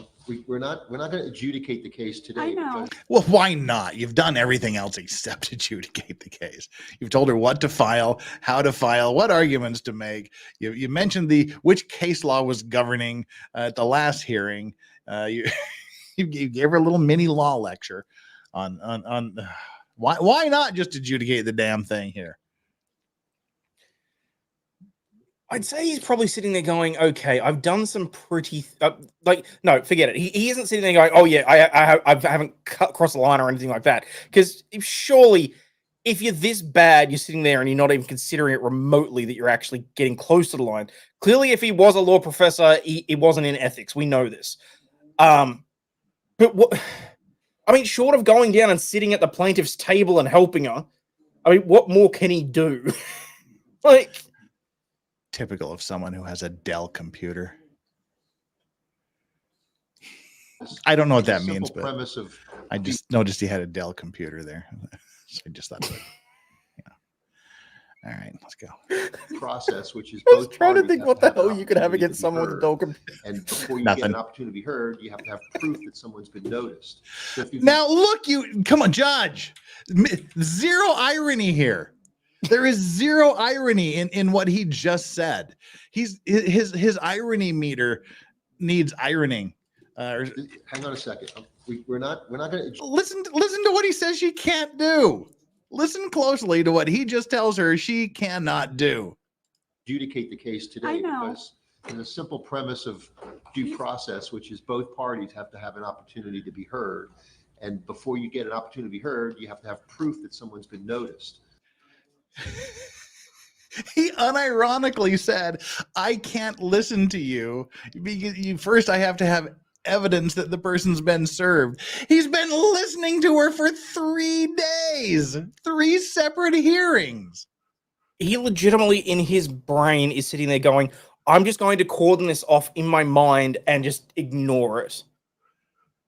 We're not going to adjudicate the case today. I know. Well, why not? You've done everything else except adjudicate the case. You've told her what to file, how to file, what arguments to make. You mentioned which case law was governing at the last hearing. You gave her a little mini law lecture on why not just adjudicate the damn thing here. I'd say he's probably sitting there going, okay, I've done some pretty, no, forget it. He isn't sitting there going, oh yeah, I haven't crossed the line or anything like that. Because surely, if you're this bad, you're sitting there and you're not even considering it remotely that you're actually getting close to the line. Clearly, if he was a law professor, he wasn't in ethics. We know this. But what, short of going down and sitting at the plaintiff's table and helping her, what more can he do? Typical of someone who has a Dell computer. I don't know what that means, but I just noticed he had a Dell computer there. So I just thought, all right, let's go. Process, which is I was trying to think what the hell you could have against someone with a Dell computer. And before you get an opportunity to be heard, you have to have proof that someone's been noticed. So now, look, come on, Judge. Zero irony here. There is zero irony in what he just said. His irony meter needs ironing. Hang on a second. We're not going to listen to what he says she can't do. Listen closely to what he just tells her she cannot do. Adjudicate the case today. I know. Because in the simple premise of due process, which is both parties have to have an opportunity to be heard, and before you get an opportunity to be heard, you have to have proof that someone's been noticed. He unironically said, I can't listen to you because first I have to have evidence that the person's been served. He's been listening to her for 3 days, 3 separate hearings. He legitimately in his brain is sitting there going, I'm just going to cordon this off in my mind and just ignore it.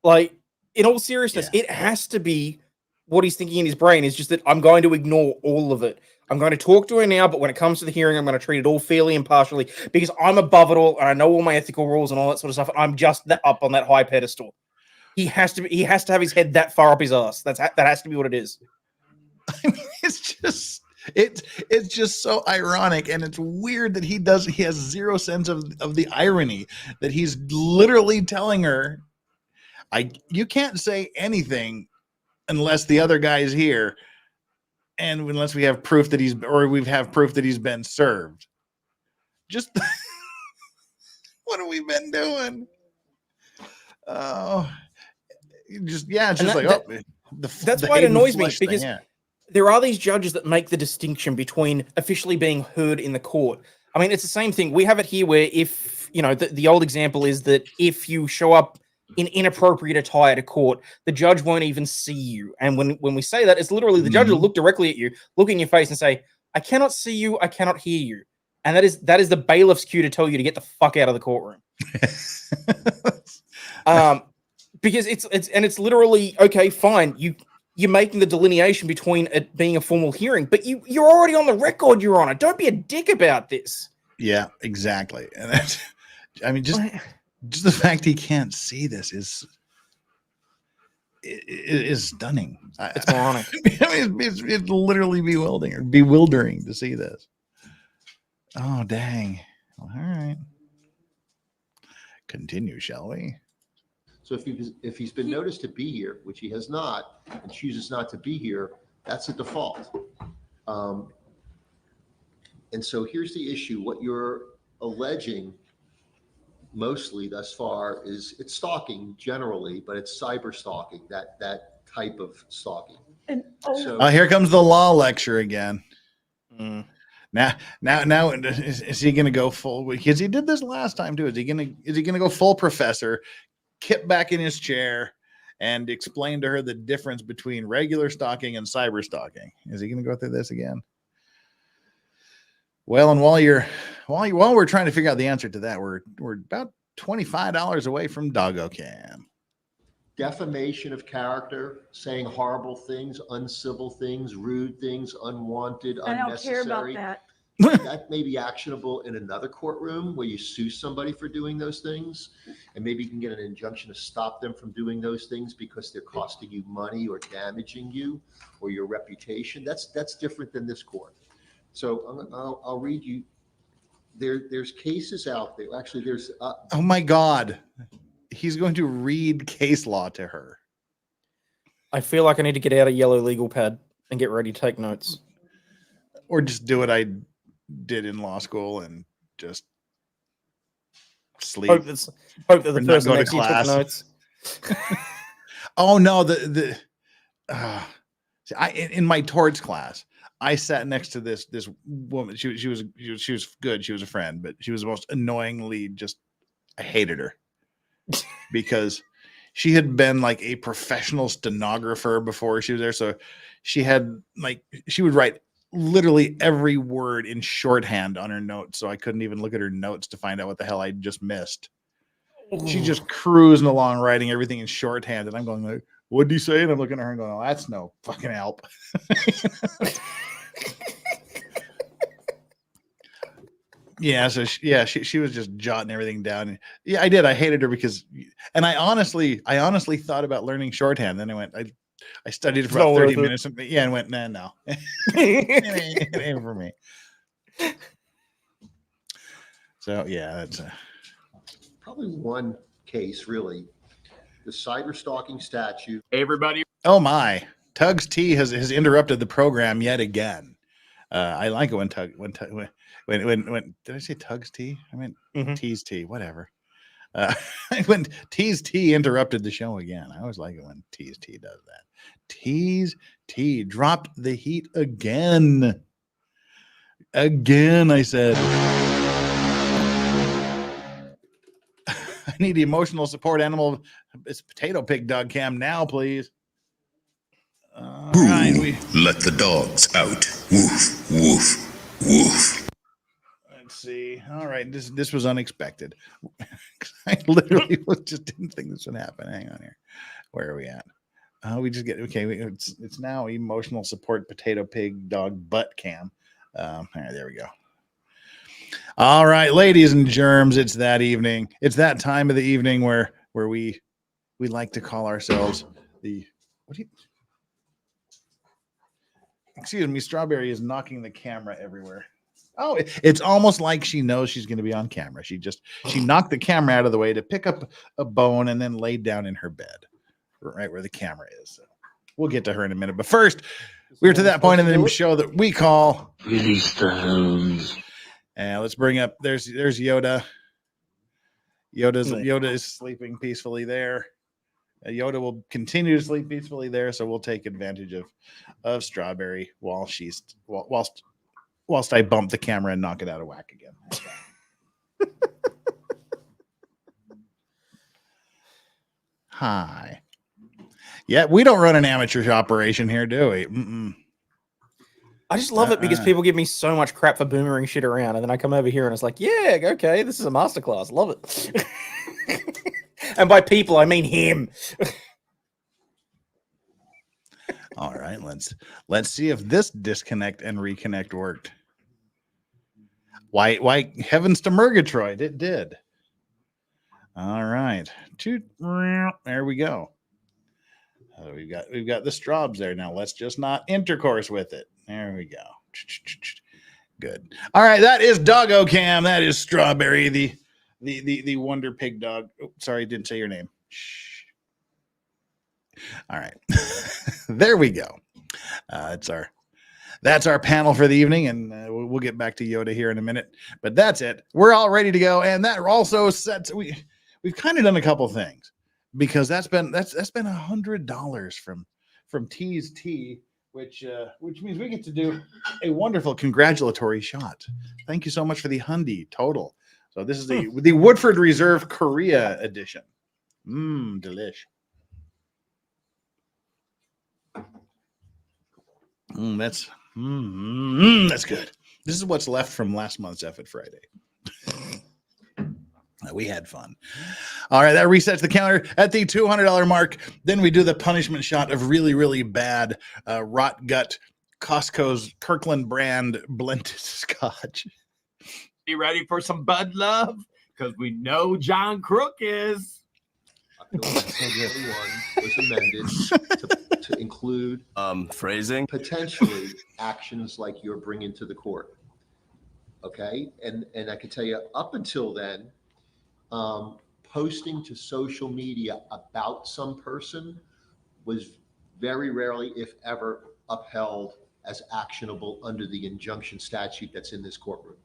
Like, in all seriousness, it has to be what he's thinking in his brain is just that I'm going to ignore all of it. I'm going to talk to her now, but when it comes to the hearing, I'm going to treat it all fairly impartially because I'm above it all and I know all my ethical rules and all that sort of stuff. And I'm just up on that high pedestal. He has to have his head that far up his ass. That has to be what it is. I mean, it's just so ironic, and it's weird that he has zero sense of the irony that he's literally telling her, you can't say anything unless the other guy's here. And unless we have proof that he's been served. Just what have we been doing? Oh, it's just that's why it annoys me because there are these judges that make the distinction between officially being heard in the court. I mean, it's the same thing. We have it here where if, the old example is that if you show up in inappropriate attire to court, the judge won't even see you. And when we say that, it's literally the judge will look directly at you, look in your face and say, I cannot see you, I cannot hear you. And that is the bailiff's cue to tell you to get the fuck out of the courtroom. Because it's literally, okay, fine, you're making the delineation between it being a formal hearing, but you're already on the record, Your Honor. Don't be a dick about this. Yeah, exactly. And that's, I mean, just the fact he can't see this is stunning. It's moronic. I mean, it's literally bewildering to see this. Oh, dang. Well, all right. Continue, shall we? So if he's been noticed to be here, which he has not, and chooses not to be here, that's a default. And so here's the issue. What you're alleging mostly thus far is it's stalking generally, but it's cyber stalking, that type of stalking. And Here comes the law lecture again. Now, is he going to go full? Because he did this last time too. Is he going to go full professor, kip back in his chair, and explain to her the difference between regular stalking and cyber stalking? Is he going to go through this again? Well, and while we're trying to figure out the answer to that, we're about $25 away from Doggo Cam. Defamation of character, saying horrible things, uncivil things, rude things, unwanted, I don't care about unnecessary. that. That may be actionable in another courtroom where you sue somebody for doing those things, and maybe you can get an injunction to stop them from doing those things because they're costing you money or damaging you or your reputation. That's different than this court. So I'll read you. There's cases out there. Actually, there's. Oh my God, he's going to read case law to her. I feel like I need to get out a yellow legal pad and get ready to take notes, or just do what I did in law school and just sleep. Hope that the person next to you took notes. Oh no, in my torts class, I sat next to this woman. She was good. She was a friend, but she was the most annoyingly I hated her because she had been like a professional stenographer before she was there. So she would write literally every word in shorthand on her notes. So I couldn't even look at her notes to find out what the hell I just missed. She's just cruising along, writing everything in shorthand. And I'm going like, what'd he say? And I'm looking at her and going, oh, that's no fucking help. Yeah. So she was just jotting everything down. Yeah, I did. I hated her and I honestly thought about learning shorthand. Then I studied it for about 30 minutes and went, no. It ain't for me. So yeah, that's probably one case really. The cyber stalking statute. Hey, everybody. Oh my, Tugs T has interrupted the program yet again. I like it when did I say Tugs T? I meant T's T, whatever. When T's T interrupted the show again. I always like it when T's T does that. T's T dropped the heat again. Again, I said. I need emotional support animal. It's potato pig dog cam now, please. All right, let the dogs out. Woof, woof, woof. Let's see. All right, this was unexpected. I literally just didn't think this would happen. Hang on here. Where are we at? We just get okay. It's now emotional support potato pig dog butt cam. All right, there we go. All right, ladies and germs, it's that evening. It's that time of the evening where we like to call ourselves the excuse me, Strawberry is knocking the camera everywhere. Oh, it's almost like she knows she's going to be on camera. She knocked the camera out of the way to pick up a bone and then laid down in her bed, right where the camera is. So we'll get to her in a minute. But first, we're to that point in the show that we call Release the hounds. And let's bring up. There's Yoda. Yoda is sleeping peacefully there. Yoda will continue to sleep peacefully there, so we'll take advantage of Strawberry whilst I bump the camera and knock it out of whack again. Hi. Yeah, we don't run an amateur operation here, do we? Mm-mm. I just love it because people give me so much crap for boomering shit around, and then I come over here and it's like, yeah, okay, this is a masterclass. Love it. And by people, I mean him. All right, let's see if this disconnect and reconnect worked. Why heavens to Murgatroyd, it did. All right. There we go. We've got the Straubs there now. Let's just not intercourse with it. There we go. Good. All right, that is Doggo Cam. That is Strawberry, the Wonder Pig dog. Oh, sorry, didn't say your name. Shh. All right. There we go. That's our panel for the evening, and we'll get back to Yoda here in a minute. But that's it. We're all ready to go, and that also sets we've kind of done a couple things because that's been $100 from T's Tea, which means we get to do a wonderful congratulatory shot. Thank you so much for the Hyundai total. So this is the Woodford Reserve Korea edition. Delish. That's good. This is what's left from last month's Effort Friday. We had fun. All right, that resets the calendar at the $200 mark. Then we do the punishment shot of really, really bad rot gut Costco's Kirkland brand blended scotch. You ready for some Bud Love? Because we know John Crook is. October 2021 was amended to include Phrasing. potentially actions like you're bringing to the court. Okay, and I can tell you up until then, posting to social media about some person was very rarely, if ever, upheld as actionable under the injunction statute that's in this courtroom.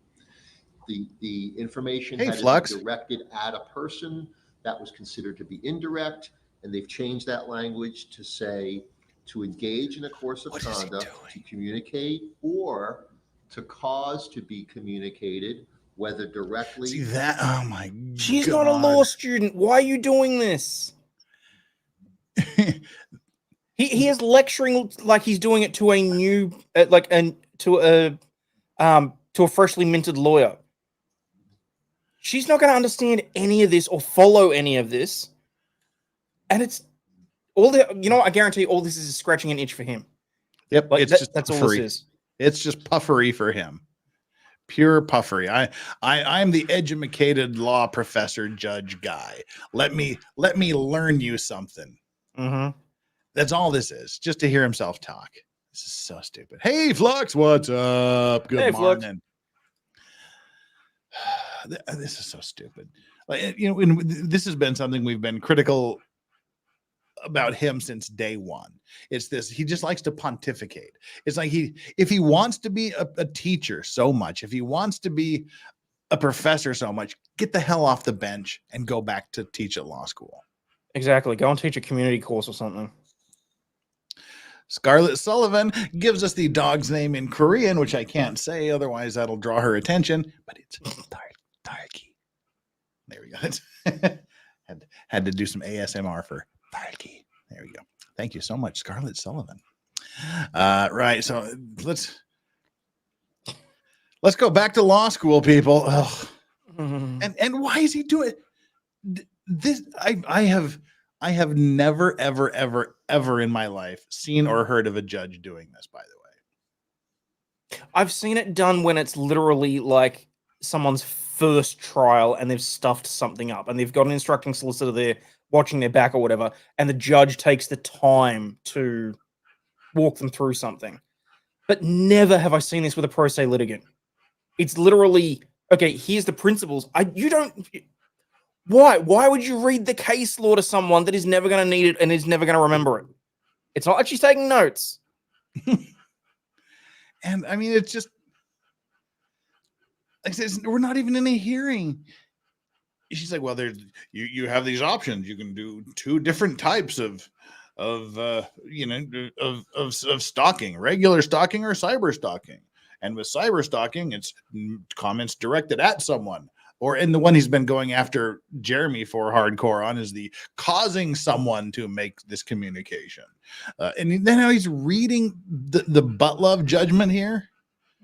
The information had to be directed at a person that was considered to be indirect, and they've changed that language to say to engage in a course of conduct, to communicate, or to cause to be communicated, whether directly. See that? Oh my! She's God. not a law student. Why are you doing this? He is lecturing like he's doing it to a new, to a freshly minted lawyer. She's not going to understand any of this or follow any of this, and it's all the. You know, I guarantee all this is scratching an itch for him. Yep, like it's just that's puffery. all this is. It's just puffery for him. Pure puffery. I'm the educated law professor, judge guy. Let me learn you something. Mm-hmm. That's all this is. Just to hear himself talk. This is so stupid. Hey, Flux, what's up? Good morning. This is so stupid. Like, you know, this has been something we've been critical about him since day one. It's this, he just likes to pontificate. It's like if he wants to be a teacher so much, if he wants to be a professor so much, get the hell off the bench and go back to teach at law school. Exactly. Go and teach a community course or something. Scarlett Sullivan gives us the dog's name in Korean, which I can't say, otherwise that'll draw her attention. But it's Tarky. There we go. had to do some ASMR for Tarky. There we go. Thank you so much, Scarlett Sullivan. Right, so let's go back to law school, people. Ugh. And why is he doing this? I have never, ever in my life seen or heard of a judge doing this, by the way. I've seen it done when it's literally like someone's first trial and they've stuffed something up and they've got an instructing solicitor there watching their back or whatever, and the judge takes the time to walk them through something. But never have I seen this with a pro se litigant. It's literally, okay, here's the principles. Why would you read the case law to someone that is never going to need it and is never going to remember it? It's not like she's taking notes. And I mean, it's just, like I said, we're not even in a hearing. She's like, well, you have these options. You can do 2 different types of stalking, regular stalking or cyber stalking. And with cyber stalking, it's comments directed at someone. And the one he's been going after Jeremy for hardcore on is the causing someone to make this communication. And then how he's reading the butt love judgment here.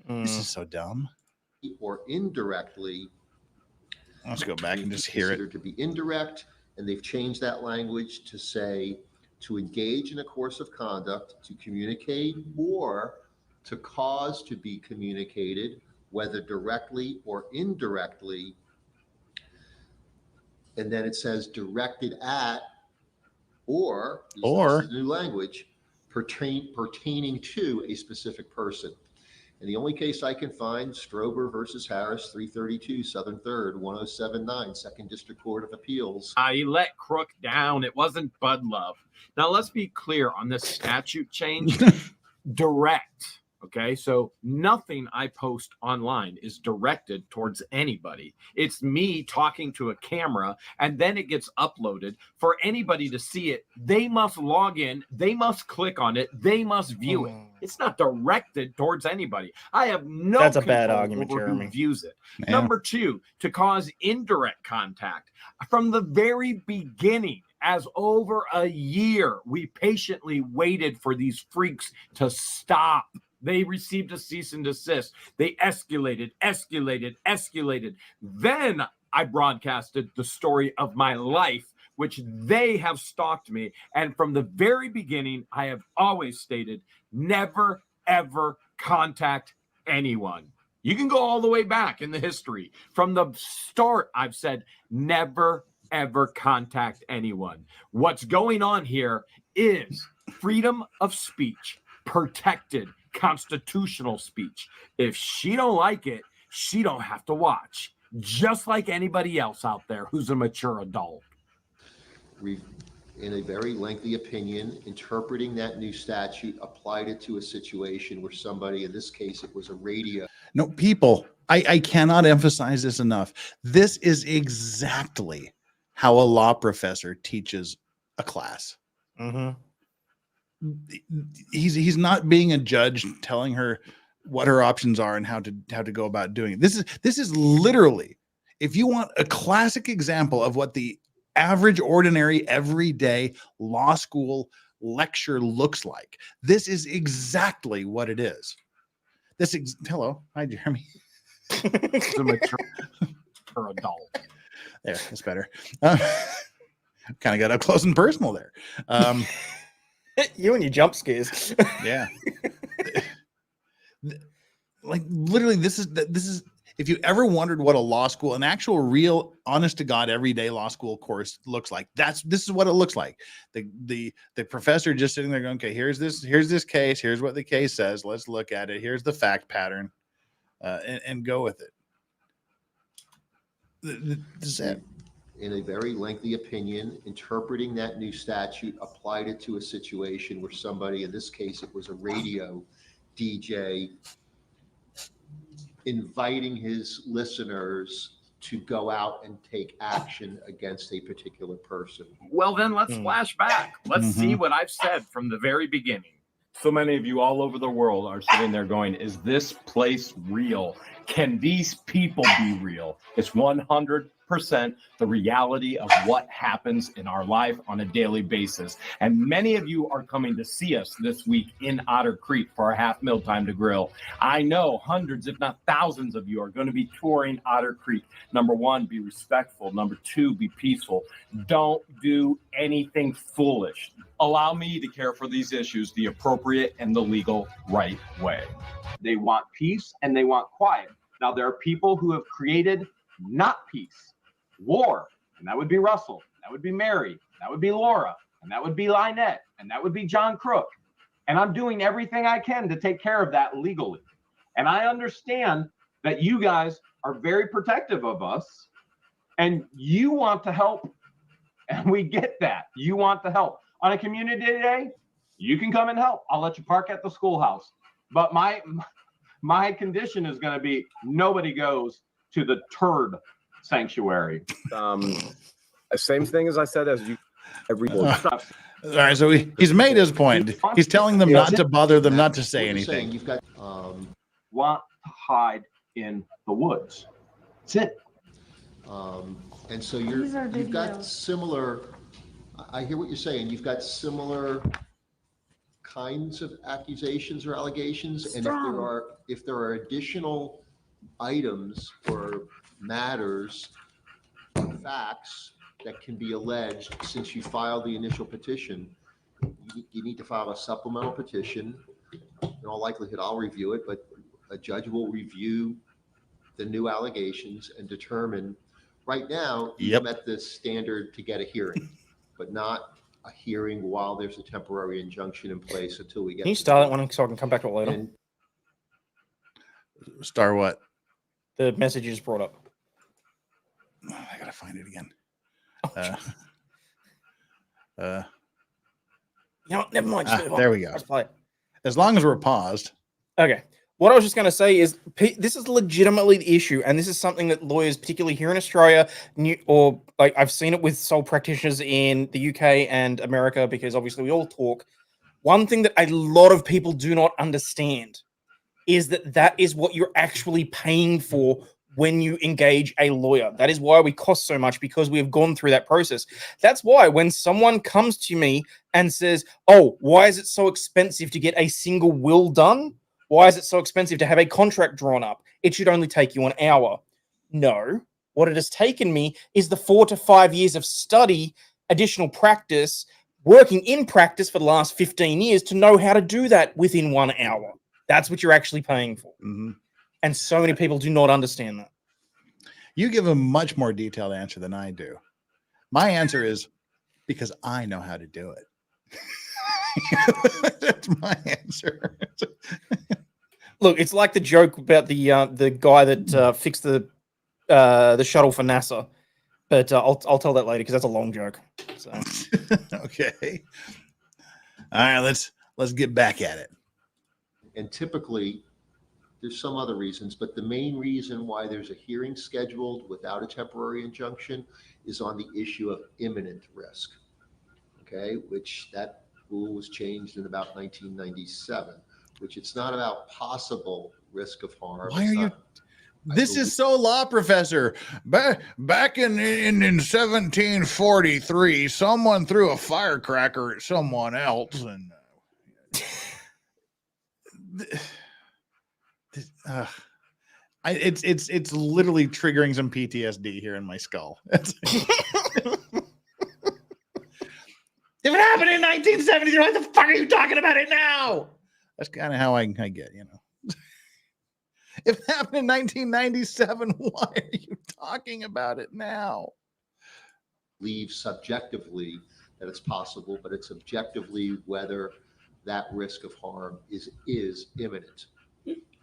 This is so dumb. Or indirectly. Let's go back and just hear it. To be indirect, and they've changed that language to say to engage in a course of conduct, to communicate, or to cause to be communicated, whether directly or indirectly. And then it says directed at, or new language, pertaining to a specific person. And the only case I can find, Strober versus Harris, 332 Southern 3rd, 1079, 2nd District Court of Appeals. I let Crook down. It wasn't Bud Love. Now, let's be clear on this statute change. Direct. Okay, so nothing I post online is directed towards anybody. It's me talking to a camera, and then it gets uploaded. For anybody to see it, they must log in, they must click on it, they must view it. It's not directed towards anybody. I have no That's a bad argument, over Jeremy. who views it. Man. Number 2, to cause indirect contact. From the very beginning, as over a year, we patiently waited for these freaks to stop. They received a cease and desist. They escalated. Then I broadcasted the story of my life, which they have stalked me. And from the very beginning, I have always stated, never, ever contact anyone. You can go all the way back in the history. From the start, I've said, never, ever contact anyone. What's going on here is freedom of speech, protected constitutional speech. If she don't like it, she don't have to watch, just like anybody else out there who's a mature adult. We've, in a very lengthy opinion, interpreting that new statute, applied it to a situation where somebody, in this case, it was a radio. No, people, I cannot emphasize this enough. This is exactly how a law professor teaches a class. He's not being a judge telling her what her options are and how to go about doing it. This is literally, if you want a classic example of what the average, ordinary, everyday law school lecture looks like, this is exactly what it is. Hello, hi Jeremy. It's a mature adult. There, that's better. Kind of got up close and personal there. You and your jump scares. Yeah. Like literally, this is if you ever wondered what a law school, an actual real honest to God everyday law school course looks like, this is what it looks like. The professor just sitting there going, okay, here's this case, here's what the case says, let's look at it, here's the fact pattern, and go with it. This is it. In a very lengthy opinion, interpreting that new statute, applied it to a situation where somebody, in this case, it was a radio DJ, inviting his listeners to go out and take action against a particular person. Well, then let's flash back. Let's see what I've said from the very beginning. So many of you all over the world are sitting there going, is this place real? Can these people be real? It's 100% the reality of what happens in our life on a daily basis. And many of you are coming to see us this week in Otter Creek for a half meal time to grill. I know hundreds, if not thousands of you are going to be touring Otter Creek. Number one, be respectful. Number two, be peaceful. Don't do anything foolish. Allow me to care for these issues the appropriate and the legal right way. They want peace and they want quiet. Now, there are people who have created not peace, war, and that would be Russell, that would be Mary, that would be Laura, and that would be Lynette, and that would be John Crook. And I'm doing everything I can to take care of that legally. And I understand that you guys are very protective of us and you want to help. And we get that. You want to help. On a community day, you can come and help. I'll let you park at the schoolhouse. But my condition is going to be nobody goes to the turd sanctuary. Same thing as I said as you. Every All right, so he's made his point. He's telling them not to bother them, not to say anything. You've got Want to hide in the woods. That's it. and so These are you've got videos. similar. I hear what you're saying. You've got similar kinds of accusations or allegations, and Strong. if there are additional items or matters, facts that can be alleged since you filed the initial petition, you need to file a supplemental petition. In all likelihood, I'll review it, but a judge will review the new allegations and determine. Right now, you met the standard to get a hearing, but not a hearing while there's a temporary injunction in place until we get. Can you start that one so I can come back to it later? And Star what? The message you just brought up. I gotta find it again. You know what? Never mind. Just move on. There we go. Let's play it. As long as we're paused. Okay. What I was just going to say is this is legitimately the issue, and this is something that lawyers, particularly here in Australia, or like I've seen it with sole practitioners in the UK and America, because obviously we all talk. One thing that a lot of people do not understand is that is what you're actually paying for when you engage a lawyer. That is why we cost so much, because we have gone through that process. That's why when someone comes to me and says, oh, why is it so expensive to get a single will done? Why is it so expensive to have a contract drawn up? It should only take you an hour. No, what it has taken me is the 4 to 5 years of study, additional practice, working in practice for the last 15 years to know how to do that within 1 hour. That's what you're actually paying for. Mm-hmm. And so many people do not understand that. You give a much more detailed answer than I do. My answer is because I know how to do it. That's my answer. Look, it's like the joke about the guy that fixed the shuttle for NASA, but I'll tell that later because that's a long joke. So. Okay. All right, let's get back at it. And typically, there's some other reasons, but the main reason why there's a hearing scheduled without a temporary injunction is on the issue of imminent risk. Okay, which that rule was changed in about 1997, which it's not about possible risk of harm. Why are you? This is so law, professor. Back in 1743, someone threw a firecracker at someone else, and it's literally triggering some PTSD here in my skull. If it happened in 1970, what the fuck are you talking about it now? That's kind of how I get, you know. If it happened in 1997, why are you talking about it now? Believe subjectively that it's possible, but it's objectively whether that risk of harm is imminent.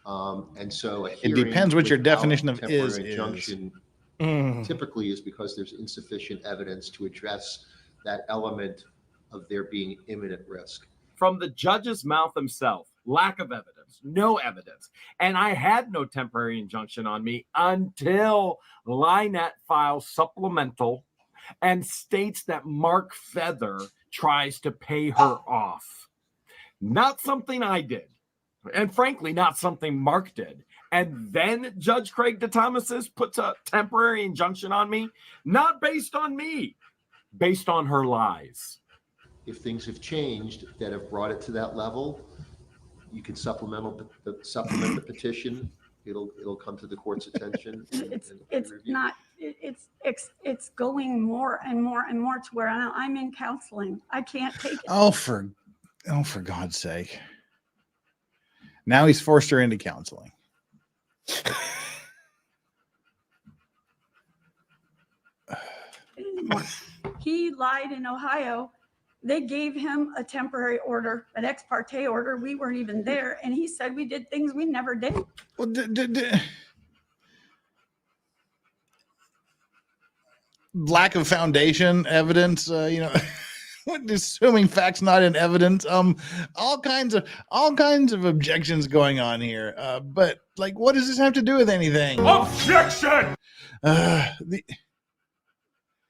And so it depends what your definition of is. Injunction typically is because there's insufficient evidence to address that element of there being imminent risk. From the judge's mouth himself, lack of evidence, no evidence. And I had no temporary injunction on me until Lynette files supplemental and states that Mark Feather tries to pay her off. not something I did, and frankly, not something Mark did. And then Judge Craig DeThomasis puts a temporary injunction on me, not based on me, based on her lies. If things have changed that have brought it to that level, you can supplement the petition. It'll come to the court's attention. It's going more and more and more to where I'm in counseling. I can't take it. Oh, for God's sake. Now he's forced her into counseling. He lied in Ohio. They gave him a temporary order, an ex parte order. We weren't even there. And he said we did things we never did. Well, lack of foundation evidence, assuming facts not in evidence, all kinds of objections going on here. But like, what does this have to do with anything? Objection!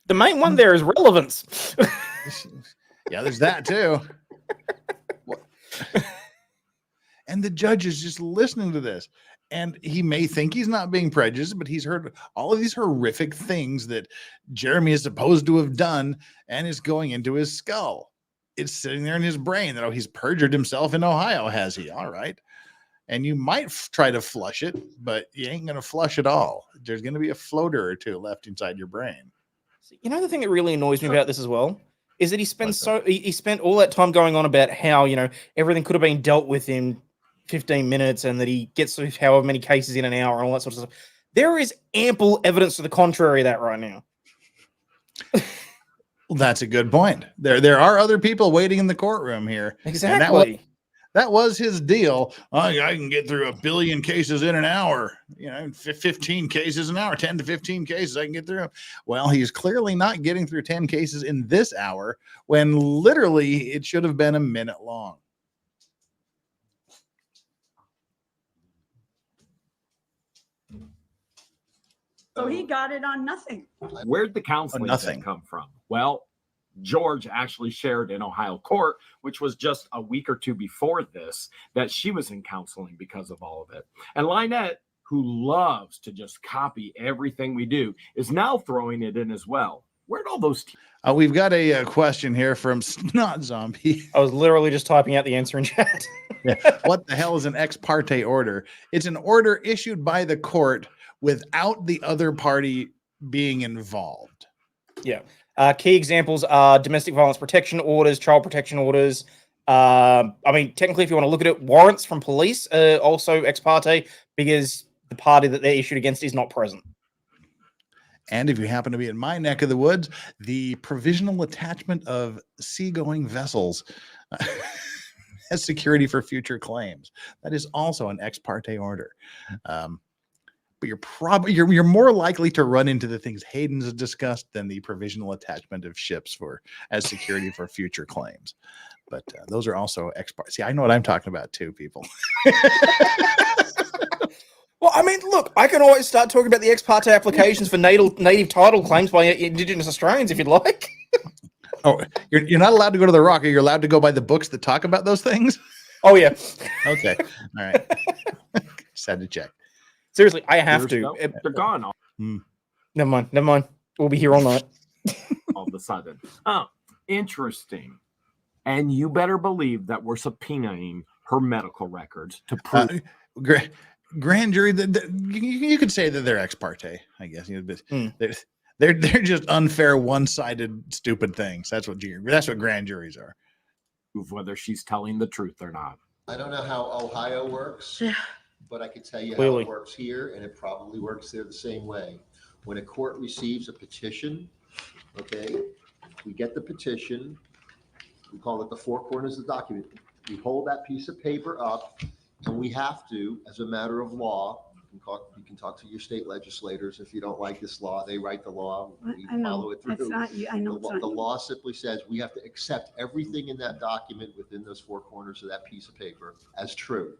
The main one there is relevance. Yeah, there's that too. And the judge is just listening to this. And he may think he's not being prejudiced, but he's heard all of these horrific things that Jeremy is supposed to have done and is going into his skull. It's sitting there in his brain that, oh, he's perjured himself in Ohio, has he? All right. And you might try to flush it, but you ain't going to flush it all. There's going to be a floater or two left inside your brain. You know, the thing that really annoys me about this as well is that he spent all that time going on about how, everything could have been dealt with in 15 minutes and that he gets through however many cases in an hour and all that sort of stuff. There is ample evidence to the contrary of that right now. Well, that's a good point. There are other people waiting in the courtroom here. Exactly. That was his deal. I can get through 1 billion cases in an hour, 15 cases an hour, 10 to 15 cases I can get through. Well, he's clearly not getting through 10 cases in this hour when literally it should have been a minute long. So he got it on nothing. Where'd the counseling nothing come from? Well, George actually shared in Ohio court, which was just a week or two before this, that she was in counseling because of all of it. And Lynette, who loves to just copy everything we do, is now throwing it in as well. Where'd all those we've got a question here from Snot Zombie. I was literally just typing out the answer in chat. Yeah. What the hell is an ex parte order? It's an order issued by the court without the other party being involved. Yeah. Key examples are domestic violence protection orders, child protection orders. Technically, if you want to look at it, warrants from police are also ex parte because the party that they're issued against is not present. And if you happen to be in my neck of the woods, the provisional attachment of seagoing vessels as security for future claims. That is also an ex parte order. But you're more likely to run into the things Hayden's discussed than the provisional attachment of ships as security for future claims. But those are also ex parte. See, I know what I'm talking about too, people. Well, look, I can always start talking about the ex parte applications for native title claims by Indigenous Australians if you'd like. Oh, you're not allowed to go to the Rock. Are you allowed to go by the books that talk about those things? Oh, yeah. Okay. All right. Just had to check. Seriously, I have to. They're gone Never mind. We'll be here all night. all of a sudden. Oh, interesting. And you better believe that we're subpoenaing her medical records to prove. Grand jury, you could say that they're ex parte, I guess. They're just unfair, one-sided, stupid things. That's what grand juries are. Whether she's telling the truth or not. I don't know how Ohio works. Yeah. But I can tell you Clearly. how it works here, and it probably works there the same way. When a court receives a petition, okay, we get the petition, we call it the four corners of the document. We hold that piece of paper up, and we have to, as a matter of law, you can talk to your state legislators. If you don't like this law, they write the law. We follow it through. It's not you. I know it's not The you. law simply says we have to accept everything in that document within those four corners of that piece of paper as true.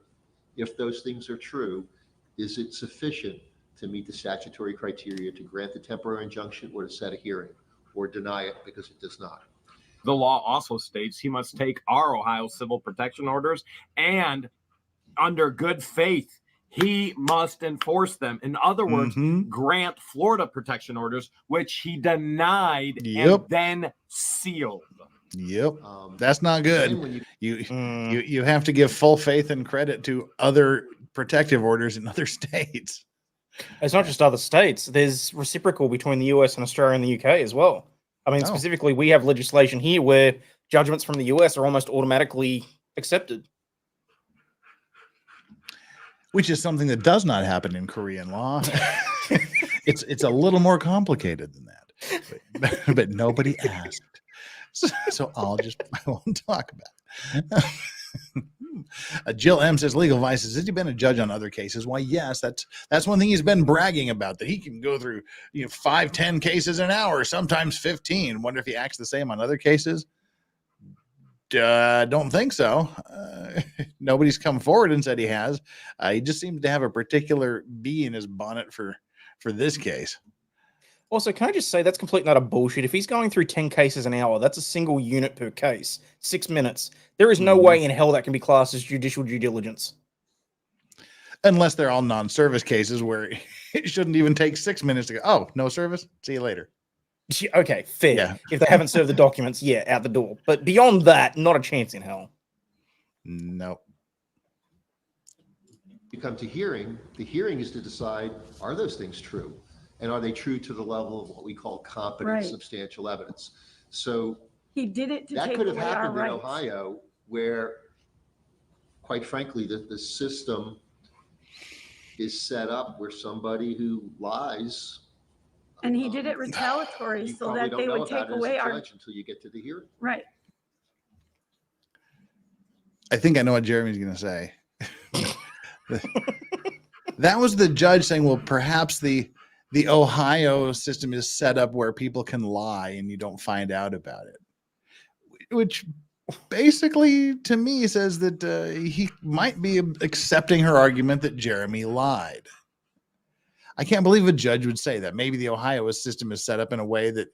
If those things are true, is it sufficient to meet the statutory criteria to grant the temporary injunction or to set a hearing or deny it because it does not? the law also states he must take our Ohio civil protection orders, and under good faith, he must enforce them. In other words, grant Florida protection orders, which he denied and then sealed. Yep, that's not good. You have to give full faith and credit to other protective orders in other states. It's not just other states. There's reciprocal between the US and Australia and the UK as well. I mean, specifically, we have legislation here where judgments from the US are almost automatically accepted. Which is something that does not happen in Korean law. It's a little more complicated than that, but nobody asked, so I won't talk about it. Jill M says, Legal Vices, has he been a judge on other cases? Why, yes, that's one thing he's been bragging about, that he can go through 5-10 cases an hour, sometimes 15. Wonder if he acts the same on other cases. Don't think so. Nobody's come forward and said he has. He just seems to have a particular bee in his bonnet for this case. Also, can I just say that's complete not a bullshit. If he's going through 10 cases an hour, that's a single unit per case, 6 minutes. There is no way in hell that can be classed as judicial due diligence. Unless they're all non-service cases where it shouldn't even take 6 minutes to go, oh, no service, see you later. Okay, fair. Yeah. If they haven't served the documents, out the door. But beyond that, not a chance in hell. No. You come to hearing, the hearing is to decide, are those things true? And are they true to the level of what we call competent substantial evidence? So he did it to that take could have away our happened in rights. Ohio, where, quite frankly, the system is set up where somebody who lies. And he did it retaliatory so that they would take away our until you get to the hearing. Right. I think I know what Jeremy's going to say. That was the judge saying, well, perhaps the Ohio system is set up where people can lie and you don't find out about it, which basically to me says that he might be accepting her argument that Jeremy lied. I can't believe a judge would say that. Maybe the Ohio system is set up in a way that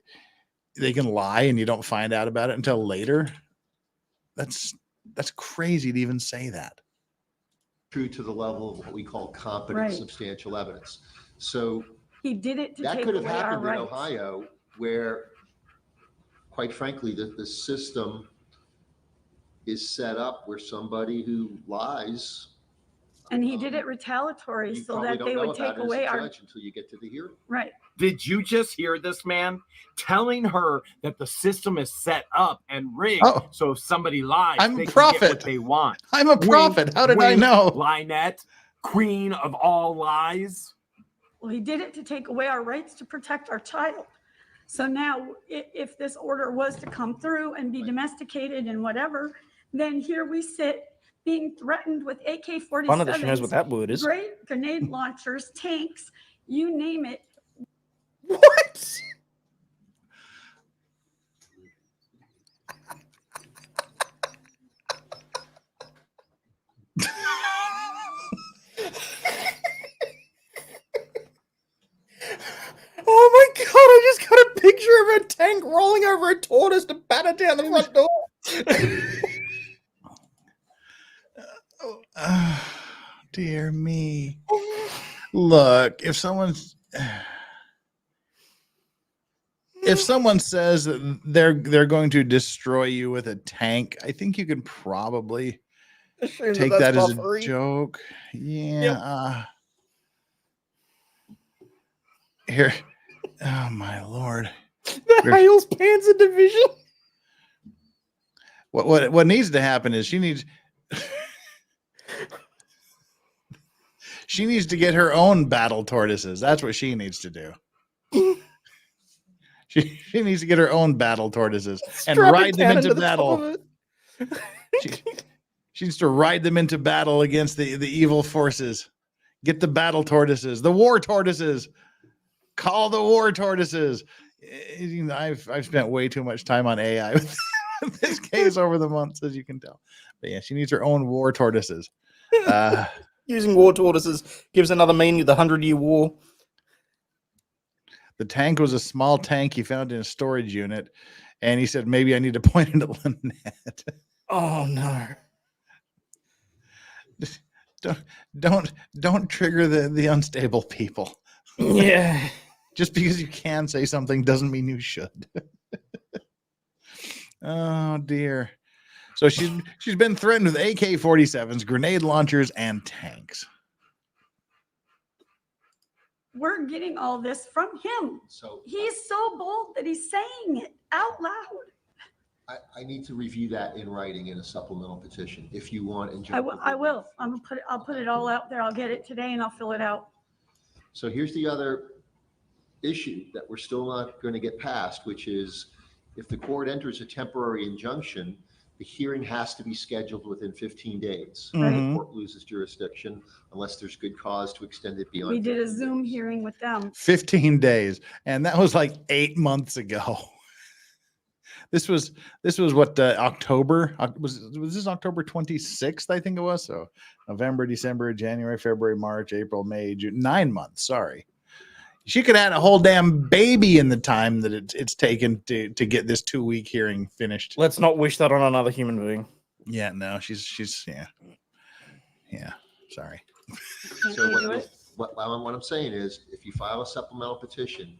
they can lie and you don't find out about it until later. That's crazy to even say that. True to the level of what we call competent substantial evidence. So he did it to that take could have away our happened in rights. Ohio, where, quite frankly, the system is set up where somebody who lies. And he did it retaliatory so that they would take away our until you get to the hearing. Right. Did you just hear this man telling her that the system is set up and rigged so if somebody lies, I'm a they prophet. can get what they want? I'm a prophet. How did I know? Lynette, queen of all lies. Well, he did it to take away our rights to protect our child. So now if this order was to come through and be domesticated and whatever, then here we sit being threatened with AK-47s, One of the knows what that word is. great grenade launchers, tanks, you name it. What? Oh my god, I just got a picture of a tank rolling over a tortoise to batter down the front door. Dear me. Look, if someone says that they're going to destroy you with a tank, I think you can probably take that as a joke. Yeah. Here. Oh my Lord. The Hales Panzer Division. What needs to happen is she needs to get her own battle tortoises. That's what she needs to do. She needs to get her own battle tortoises and ride them into battle. She needs to ride them into battle against the evil forces. Get the battle tortoises, the war tortoises. Call the war tortoises. You know, I've spent way too much time on AI with this case over the months, as you can tell. But yeah, she needs her own war tortoises. Using war tortoises gives another meaning to the 100-Year War. The tank was a small tank he found in a storage unit. And he said, maybe I need to point it at Lynette. Oh no. Don't trigger the unstable people. Yeah. Just because you can say something doesn't mean you should. Oh dear. So she's been threatened with AK-47s, grenade launchers, and tanks. We're getting all this from him. So He's so bold that he's saying it out loud. I need to review that in writing in a supplemental petition if you want. I will. I'll put it all out there. I'll get it today and I'll fill it out. So here's the other issue that we're still not going to get past, which is if the court enters a temporary injunction, the hearing has to be scheduled within 15 days. Mhm. The court loses jurisdiction unless there's good cause to extend it beyond. We did a 15 Zoom days. hearing with them. 15 days. And that was like 8 months ago. This was what October was this October 26th, I think it was. So November, December, January, February, March, April, May, June, 9 months. Sorry. She could have had a whole damn baby in the time that it's taken to get this 2-week hearing finished. Let's not wish that on another human being. Yeah, no, she's yeah. Sorry. Can't So you do it? what I'm saying is, if you file a supplemental petition,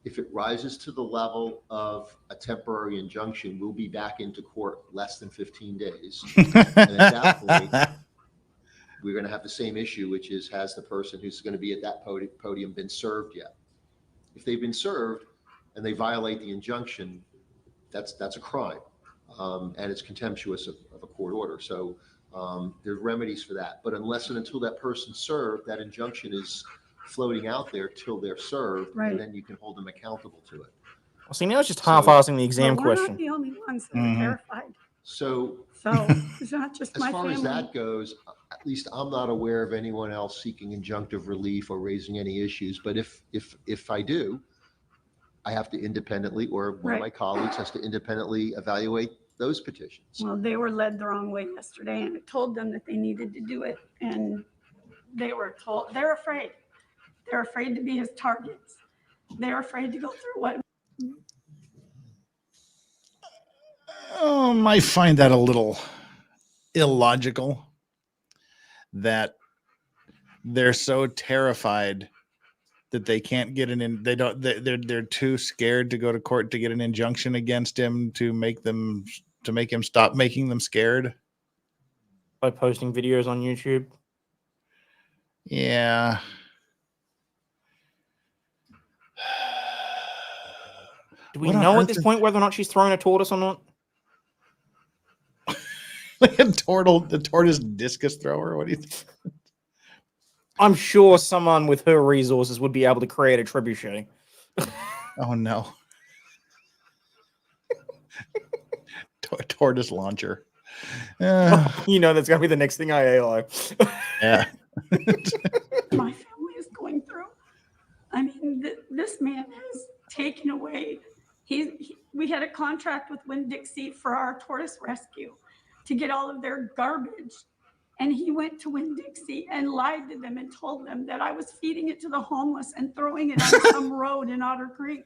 if it rises to the level of a temporary injunction, we'll be back into court less than 15 days. And at that point, we're going to have the same issue, which is, has the person who's going to be at that podium been served yet? If they've been served and they violate the injunction, that's a crime, and it's contemptuous of a court order. So there's remedies for that. But unless and until that person's served, that injunction is floating out there till they're served, Right. and then you can hold them accountable to it. Well, see, now it's just half-assing the exam But we're not question. the only ones that are Mhm. terrified. So So it's not just as my far as family. that goes, at least I'm not aware of anyone else seeking injunctive relief or raising any issues. But if I do, I have to independently, or one of my Right. colleagues has to independently evaluate those petitions. Well, they were led the wrong way yesterday, and it told them that they needed to do it, and they were told, they're afraid. They're afraid to be his targets. They're afraid to go through what. I find that a little illogical that they're so terrified that they can't get they're too scared to go to court to get an injunction against him to make him stop making them scared. By posting videos on YouTube. Yeah. Do we What on know at earth this is- point whether or not she's throwing a tortoise or not? Like the tortoise discus thrower. What do you think? I'm sure someone with her resources would be able to create a trebuchet. Oh no. Tortoise launcher. You know, that's going to be the next thing I AI. Yeah. my family is going through. I mean, this man has taken away. We had a contract with Winn-Dixie for our tortoise rescue to get all of their garbage. And he went to Winn-Dixie and lied to them and told them that I was feeding it to the homeless and throwing it on some road in Otter Creek.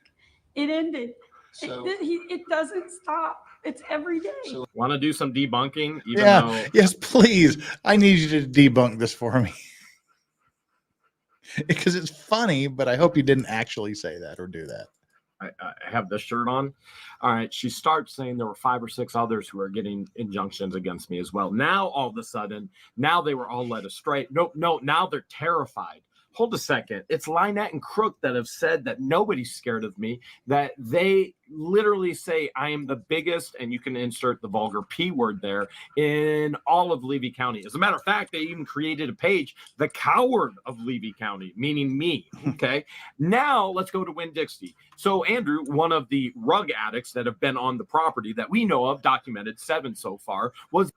It ended. So- It doesn't stop. It's every day. So- Want to do some debunking? Even Yeah. though Yes, please. I need you to debunk this for me. Because it's funny, but I hope you didn't actually say that or do that. I have this shirt on. All right. She starts saying there were 5 or 6 others who are getting injunctions against me as well. Now, all of a sudden, now they were all led astray. No, now they're terrified. Hold a second. It's Lynette and Crook that have said that nobody's scared of me, that they literally say I am the biggest, and you can insert the vulgar P word there, in all of Levy County. As a matter of fact, they even created a page, the coward of Levy County, meaning me. Okay. Now let's go to Winn-Dixie. So Andrew, one of the rug addicts that have been on the property that we know of, documented 7 so far, was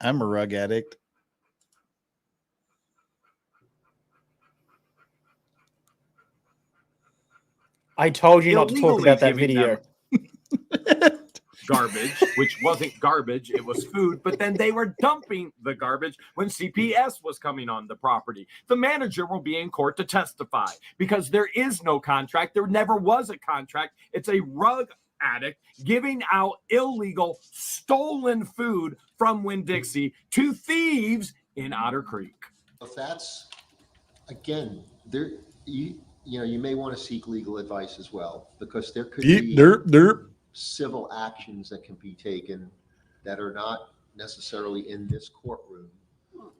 I'm a rug addict. I told you not to talk illegally about that giving video. them garbage, which wasn't garbage, it was food, but then they were dumping the garbage when CPS was coming on the property. The manager will be in court to testify because there is no contract. There never was a contract. It's a rug addict giving out illegal stolen food from Winn-Dixie to thieves in Otter Creek. If that's, again, there, you know, you may want to seek legal advice as well, because there could be civil actions that can be taken that are not necessarily in this courtroom.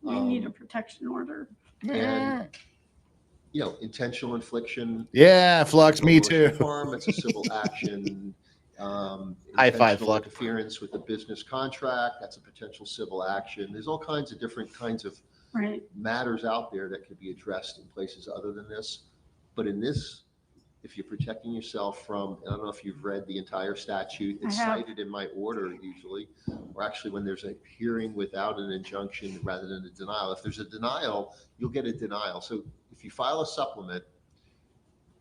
We need a protection order. And, you know, intentional infliction. Yeah, Flux, me too. Harm, it's a civil action. High five, Intentional Flux. interference with the business contract, that's a potential civil action. There's all kinds of different kinds of Right. matters out there that could be addressed in places other than this. But in this, if you're protecting yourself from, I don't know if you've read the entire statute, it's I have. cited in my order usually, or actually when there's a hearing without an injunction rather than a denial. If there's a denial, you'll get a denial. So if you file a supplement,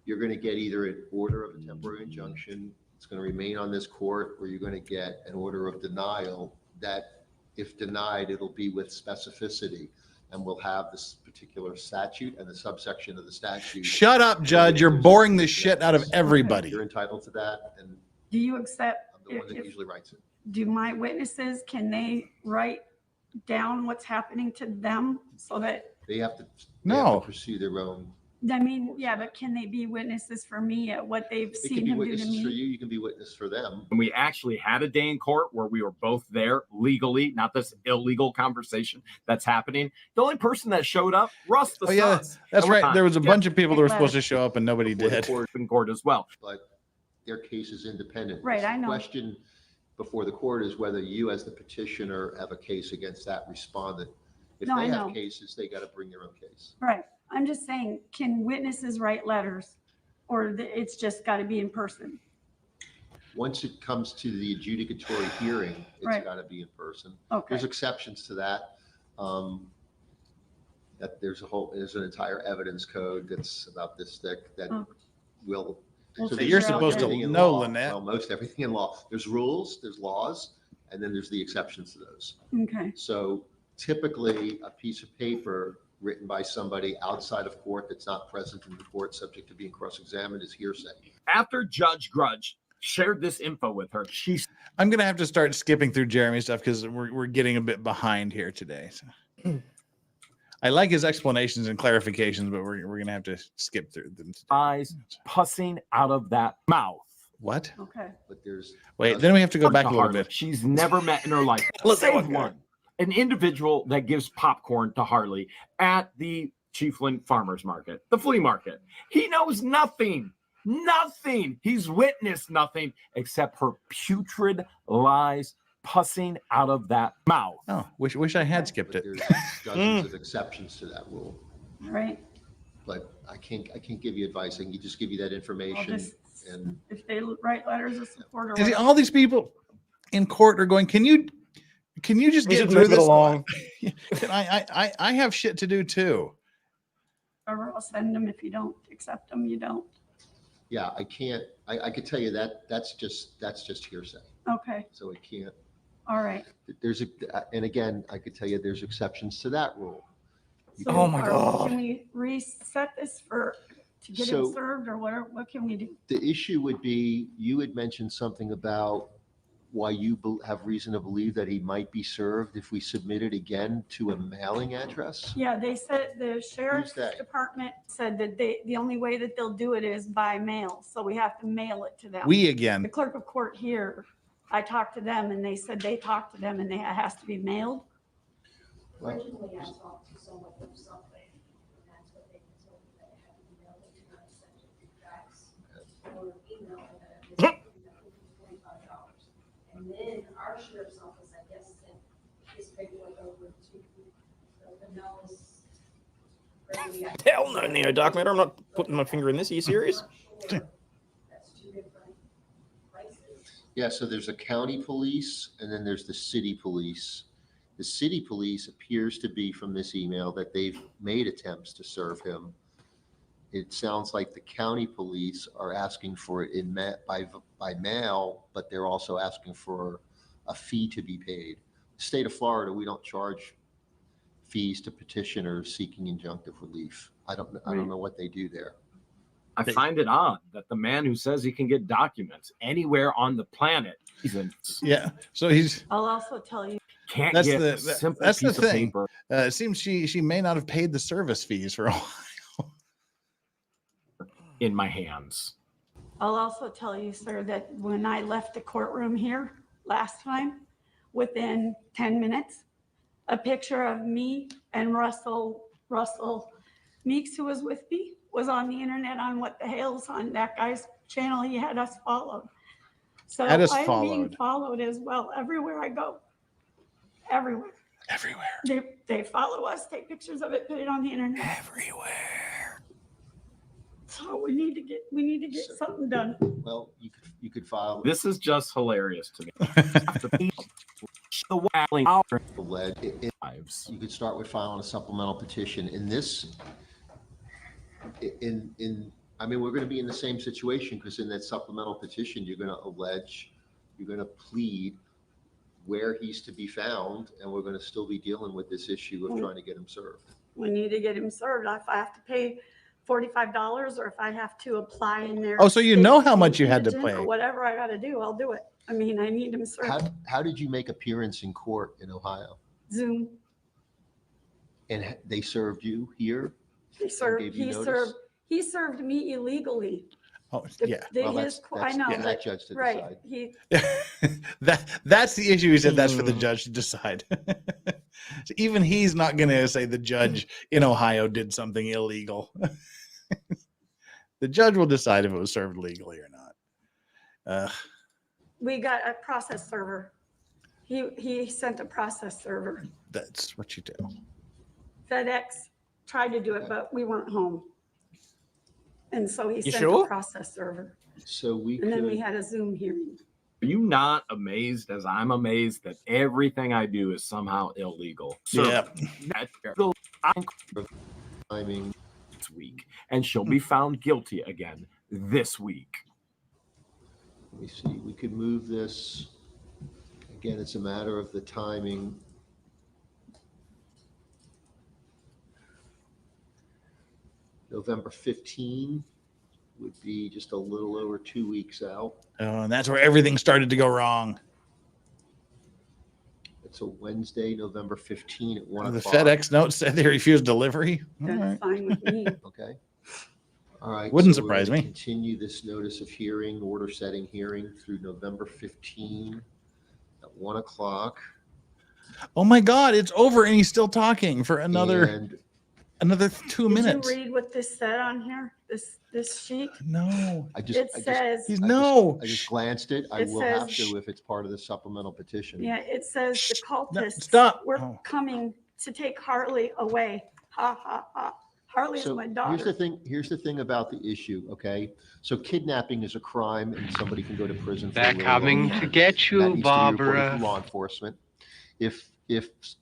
you're going to get either an order of a temporary injunction, it's going to remain on this court, or you're going to get an order of denial that, if denied, it'll be with specificity, and we'll have this particular statute and the subsection of the statute. Shut up, Judge. You're boring the shit out of everybody. You're entitled to that, and Do you accept, I'm the one that usually writes it. do my witnesses, can they write down what's happening to them so that, They have to No. pursue their own. I mean, yeah, but can they be witnesses for me at what they've It can seen be him do to witnesses for me? you, you can be witness for them. And we actually had a day in court where we were both there legally, not this illegal conversation that's happening. The only person that showed up, Russ the Oh, yeah, Sus. that's right. There was a Yeah. bunch of people that were supposed to show up and nobody Before the did. court, in court as well. But their case is independent. Right, I know. The question before the court is whether you, as the petitioner, have a case against that respondent. If No, they I have know. cases, they got to bring their own case. Right. I'm just saying, can witnesses write letters or it's just got to be in person? Once it comes to the adjudicatory hearing, it's Right. got to be in person. Okay. There's exceptions to that. That there's an entire evidence code that's about this thick that Oh. will. Well, so so you're there's supposed to everything in know, law. Lynette. Well, most everything in law. There's rules, there's laws, and then there's the exceptions to those. Okay. So typically, a piece of paper written by somebody outside of court that's not present in the court, subject to being cross-examined, is hearsay. After Judge Grudge shared this info with her, she I'm going to have to start skipping through Jeremy's stuff because we're getting a bit behind here today. So. I like his explanations and clarifications, but we're going to have to skip through them. eyes pussing out of that mouth. What? Okay. But there's. Wait, then we have to go Come back to a little Harley. bit. She's never met in her life. Look at Save what guy. one. An individual that gives popcorn to Harley at the Chiefland Farmers Market, the flea market. He knows nothing. Nothing. He's witnessed nothing except her putrid lies pussing out of that mouth. Oh, wish I had skipped But it. there's dozens of exceptions to that rule. All right. But I can't give you advice. I can just give you that I'll information. just, And if they write letters of support or And see, whatever. all these people in court are going, can you just We get should through move it this? along. I have shit to do too. Or I'll send them. If you don't accept them, you don't. yeah, I can't, I could tell you that that's just hearsay. Okay. So it can't, All right. and again, I could tell you there's exceptions to that rule. So Oh my God. Can we reset this to get So- it served or what can we do? The issue would be, you had mentioned something about why you have reason to believe that he might be served if we submit it again to a mailing address? Yeah, they said the sheriff's they? department said that the only way that they'll do it is by mail. So we have to mail it to them. We The again. clerk of court here, I talked to them and they said they talked to them and it has to be mailed. Originally, I talked to someone from Subway, and that's what they told me, that it had to be mailed to my central fax or email, that it was $45. And then our sheriff's office, I guess, sent his paperwork over to the Pinellas. Hell no, Neo Dark Matter. I'm not putting my finger in this. Are you serious? That's two different places. Yeah, so there's a county police and then there's the city police. The city police appears to be, from this email, that they've made attempts to serve him. It sounds like the county police are asking for it by mail, but they're also asking for a fee to be paid. The state of Florida, we don't charge fees to petitioners seeking injunctive relief. I don't know what they do there. I find it odd that the man who says he can get documents anywhere on the planet, yeah. So he's. I'll also tell you. Can't That's get the a simple that's the piece of thing. paper. It seems she may not have paid the service fees for a while. In my hands. I'll also tell you, sir, that when I left the courtroom here last time, within 10 minutes, a picture of me and Russell Meeks, who was with me, was on the internet on What the Hales, on that guy's channel. He had us followed. So Had us I'm being followed. followed as well everywhere I go. Everywhere. They follow us, take pictures of it, put it on the internet. Everywhere. So we need to get something done. Well, you could file. This is just hilarious to me. You could start with filing a supplemental petition. In this, I mean, we're going to be in the same situation, because in that supplemental petition, you're going to allege, you're going to plead where he's to be found, and we're going to still be dealing with this issue of trying to get him served. We need to get him served. If I have to pay $45, or if I have to apply in there. Oh, so you know how much you had to pay. Or whatever I got to do, I'll do it. I mean, I need him served. How did you make appearance in court in Ohio? Zoom. And they served you here? He served me illegally. Oh, The- yeah. the- Well, his- I know, that but- judge to right. decide. That's the issue. He said that's for the judge to decide. So even he's not going to say the judge in Ohio did something illegal. The judge will decide if it was served legally or not. We got a process server. He sent a process server. That's what you do. FedEx tried to do it, but we weren't home. And so he sent sure? a process server. So And then we had a Zoom hearing. Are you not amazed as I'm amazed that everything I do is somehow illegal? Yeah. timing. This week, and she'll be found guilty again this week. Let me see, we could move this. Again, it's a matter of the timing. November 15 would be just a little over 2 weeks out. Oh, and that's where everything started to go wrong. It's a Wednesday, November 15 at 1 The o'clock. FedEx note said they refused delivery. All That's right. fine with me. Okay. All right. Wouldn't so we're surprise gonna me. Continue this notice of hearing, order setting hearing through November 15 at 1 o'clock. Oh my God, it's over and he's still talking for another And 2 minutes. Did you read what this said on here? This sheet? No. It says, No. I just glanced it. I It will have says- to if it's part of the supplemental petition. yeah, it says the cultists. stop. We're Oh. coming to take Harley away. Ha, ha, ha. Harley is So my here's the daughter. here's the thing about the issue, okay? So kidnapping is a crime and somebody can go to prison for They're a really coming long to time. get That you, needs to be reported Barbara. to law enforcement. If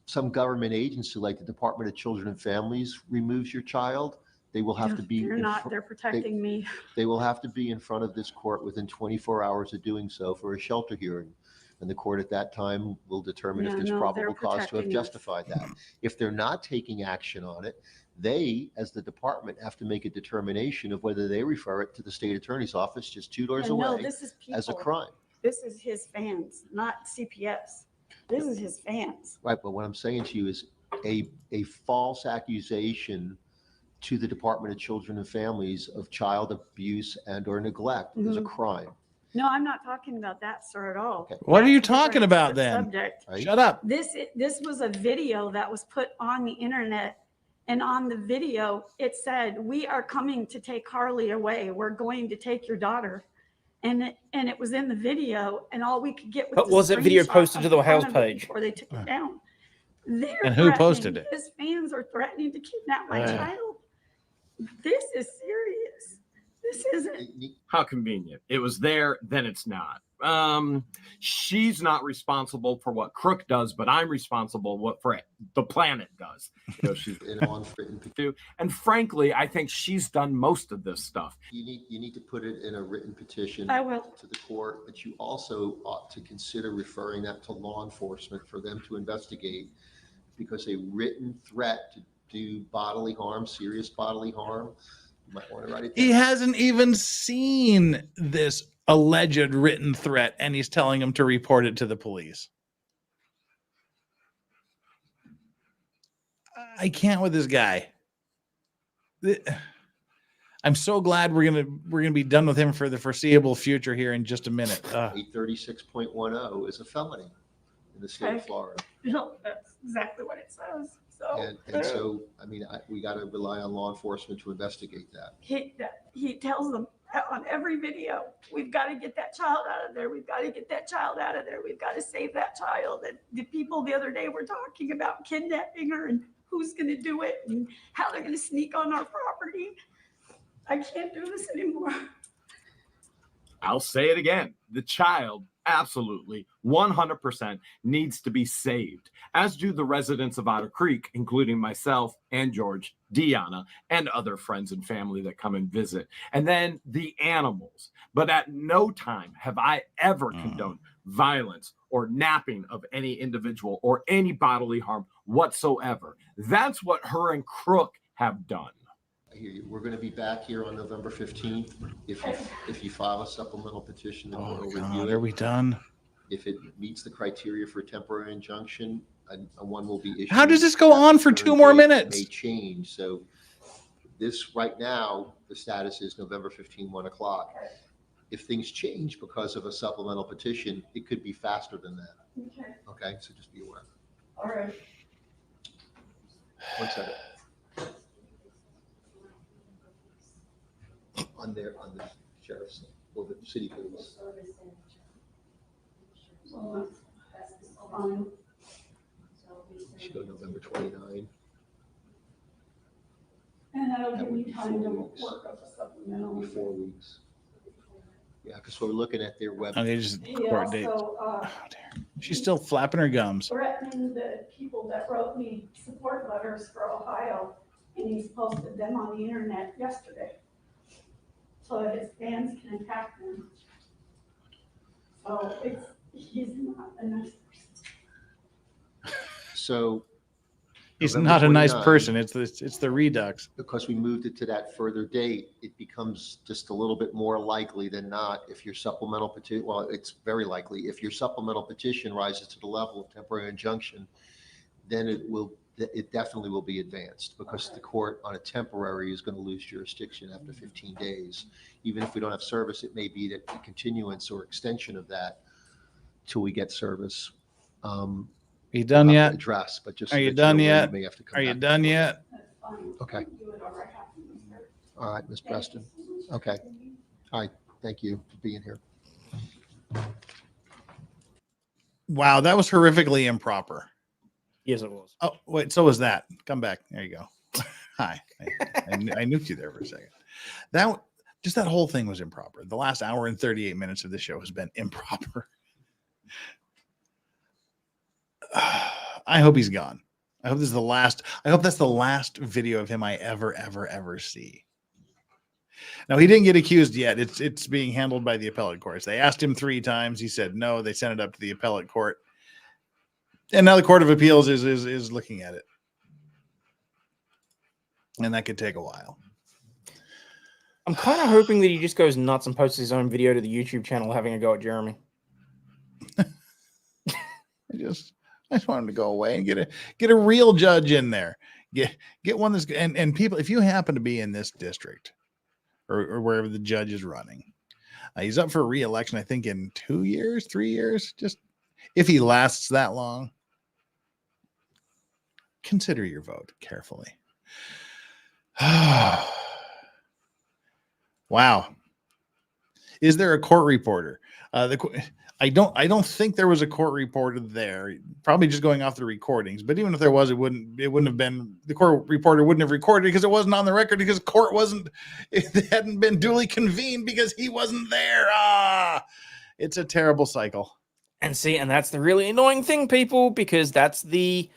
some government agency like the Department of Children and Families removes your child, they will have to be They're not, they're protecting me. they will have to be in front of this court within 24 hours of doing so for a shelter hearing. And the court at that time will determine if Yeah, there's no, probable they're cause to have protecting us. justified that. If they're not taking action on it, they, as the department, have to make a determination of whether they refer it to the state attorney's office just 2 doors And no, away this is as a people. crime. This is his fans, not CPS. This is his fans. Right, but what I'm saying to you is a false accusation to the Department of Children and Families of child abuse and or neglect is a Mhm. crime, No, I'm not talking about that, sir, at all. Okay. What are you That's a different talking about then? subject. right? Shut up. This was a video that was put on the internet, and on the video, it said, "We are coming to take Harley away. We're going to take your daughter." And it was in the video, and all we could get was But the was that video screenshot posted of to the front Hales of it page? before they took it down? They're And who posted threatening- it? His fans are threatening to kidnap my Uh. child. This is serious. This isn't. How convenient. It was there, then it's not. She's not responsible for what Crook does, but I'm responsible for the planet does. You know, she's and frankly, I think she's done most of this stuff. You need to put it in a written petition I will. to the court, but you also ought to consider referring that to law enforcement for them to investigate, because a written threat to do bodily harm, serious bodily harm, You might want to write it down. He hasn't even seen this alleged written threat, and he's telling him to report it to the police. I can't with this guy. I'm so glad we're gonna be done with him for the foreseeable future here in just a minute. 836.10 is a felony in the state of Florida. No, that's exactly what it says. So And so, I mean, we got to rely on law enforcement to investigate that. he tells them on every video, we've got to get that child out of there. We've got to get that child out of there. We've got to save that child. And the people the other day were talking about kidnapping her and who's going to do it and how they're going to sneak on our property. I can't do this anymore. I'll say it again. The child absolutely 100% needs to be saved, as do the residents of Otter Creek, including myself and George, Deanna, and other friends and family that come and visit. And then the animals. But at no time have I ever condoned violence or napping of any individual or any bodily harm whatsoever. That's what her and Crook have done. I hear you. We're going to be back here on November 15th. If you file a supplemental petition, then we'll review it. Are we done? If it meets the criteria for a temporary injunction, one will be issued. How does this go on for 2 more minutes? It may change. So this right now, the status is November 15, 1 o'clock. If things change because of a supplemental petition, it could be faster than that. Okay, so just be aware. All right. 1 second. On the sheriff's or the city police. Should go November 29. And that'll That give would me be time to 4 weeks. work up a supplemental. 4 weeks. Yeah, because we're looking at their web. Okay, just He court date. also Oh, dear. She's still flapping her gums. threatened the people that wrote me support letters for Ohio, and he's posted them on the internet yesterday, so that his fans can attack them. So he's not a nice person. So He's November not a nice 29. person. It's the Redux. because we moved it to that further date, it becomes just a little bit more likely than not if your supplemental petition, well, it's very likely, if your supplemental petition rises to the level of temporary injunction, then it definitely will be advanced because the court on a temporary is going to lose jurisdiction after 15 days. Even if we don't have service, it may be that the continuance or extension of that till we get service. Are you done yet? Address, but just. Are you that done know where yet? may have to come Are you back. done yet? That's fine. Okay. Do it over half of the year. All right, Ms. Preston. Okay. All right. Thank you for being here. Wow, that was horrifically improper. Yes, it was. Oh, wait, so was that. Come back. There you go. Hi. I nuked you there for a second. Just that whole thing was improper. The last hour and 38 minutes of the show has been improper. I hope he's gone. I hope this is the last. I hope that's the last video of him I ever see. Now, he didn't get accused yet. It's being handled by the appellate courts. They asked him 3 times. He said no. They sent it up to the appellate court. And now the Court of Appeals is looking at it. And that could take a while. I'm kind of hoping that he just goes nuts and posts his own video to the YouTube channel having a go at Jeremy. I just want him to go away and get a real judge in there. Get one that's and people, if you happen to be in this district or wherever the judge is running, he's up for re-election, I think in 2 years, 3 years, just if he lasts that long, consider your vote carefully. Wow. Is there a court reporter? I don't think there was a court reporter there. Probably just going off the recordings. But even if there was, it wouldn't have been, the court reporter wouldn't have recorded because it wasn't on the record because it hadn't been duly convened because he wasn't there. It's a terrible cycle. And that's the really annoying thing, people, because that's the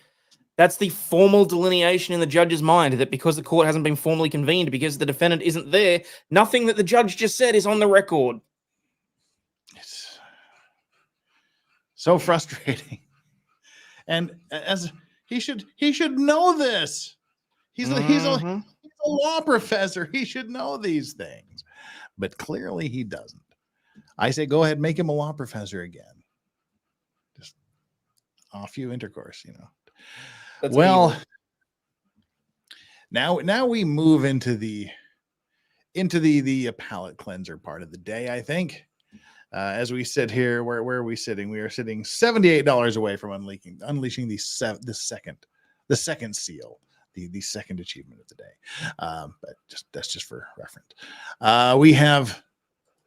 formal delineation in the judge's mind, that because the court hasn't been formally convened, because the defendant isn't there, nothing that the judge just said is on the record. It's so frustrating. And as he should know this. He's a law professor. He should know these things, but clearly he doesn't. I say, go ahead, make him a law professor again. Just off you intercourse, you know. That's well, evil. now we move into the palate cleanser part of the day, I think. As we sit here, where are we sitting? We are sitting $78 away from unleashing the second seal, the second achievement of the day. But that's just for reference. We have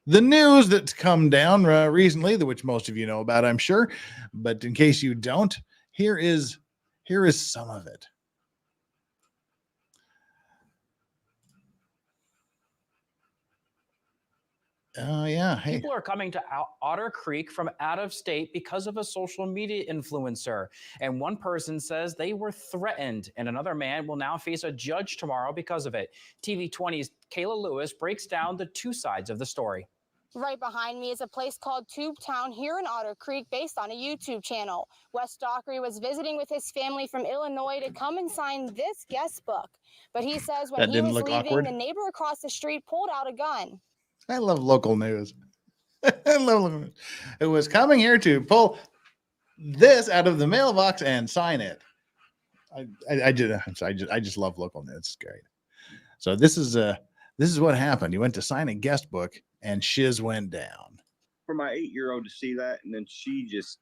the news that's come down recently, which most of you know about, I'm sure. But in case you don't, here is some of it. Yeah. Hey. People are coming to Otter Creek from out of state because of a social media influencer. And one person says they were threatened, and another man will now face a judge tomorrow because of it. TV20's Kayla Lewis breaks down the two sides of the story. Right behind me is a place called Tube Town here in Otter Creek based on a YouTube channel. Wes Dockery was visiting with his family from Illinois to come and sign this guest book. But he says when he was leaving, awkward. the neighbor across the street pulled out a gun. I love local news. I love local news. It was coming here to pull this out of the mailbox and sign it. I just love local news. It's great. So this is what happened. You went to sign a guest book and shiz went down. For my 8-year-old to see that, and then she just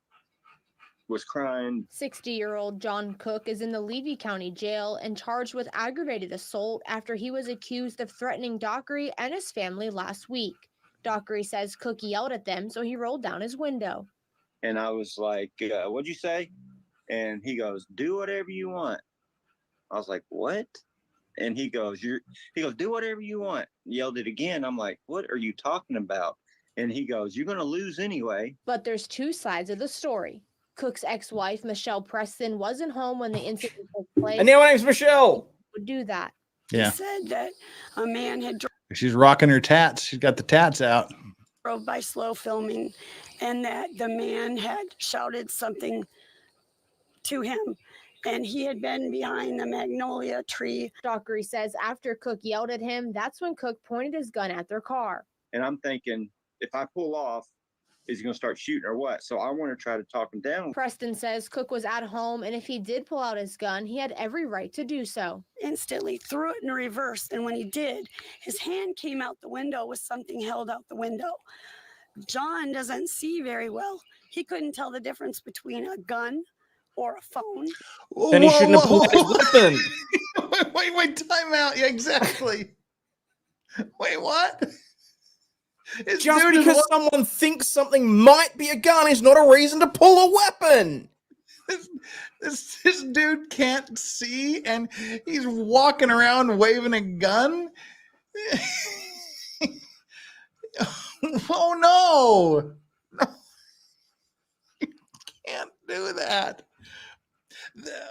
was crying. 60-year-old John Cook is in the Levy County Jail and charged with aggravated assault after he was accused of threatening Dockery and his family last week. Dockery says Cook yelled at them, so he rolled down his window. And I was like, what'd you say? And he goes, do whatever you want. I was like, what? And he goes, do whatever you want. Yelled it again. I'm like, what are you talking about? And he goes, you're going to lose anyway. But there's two sides of the story. Cook's ex-wife, Michelle Preston, wasn't home when the incident took place. And now my name's Michelle. Would do that. Yeah. He said that a man had She's rocking her tats. She's got the tats out. drove by slow filming, and that the man had shouted something to him, and he had been behind the magnolia tree. Dockery says after Cook yelled at him, that's when Cook pointed his gun at their car. And I'm thinking, if I pull off, is he going to start shooting or what? So I want to try to talk him down. Preston says Cook was at home, and if he did pull out his gun, he had every right to do so. Instantly threw it in reverse, and when he did, his hand came out the window with something held out the window. John doesn't see very well. He couldn't tell the difference between a gun or a phone. And he shouldn't have pulled out his weapon. Wait, time out. Yeah, exactly. Wait, what? Just because someone thinks something might be a gun is not a reason to pull a weapon. This dude can't see, and he's walking around waving a gun. Oh no! You can't do that.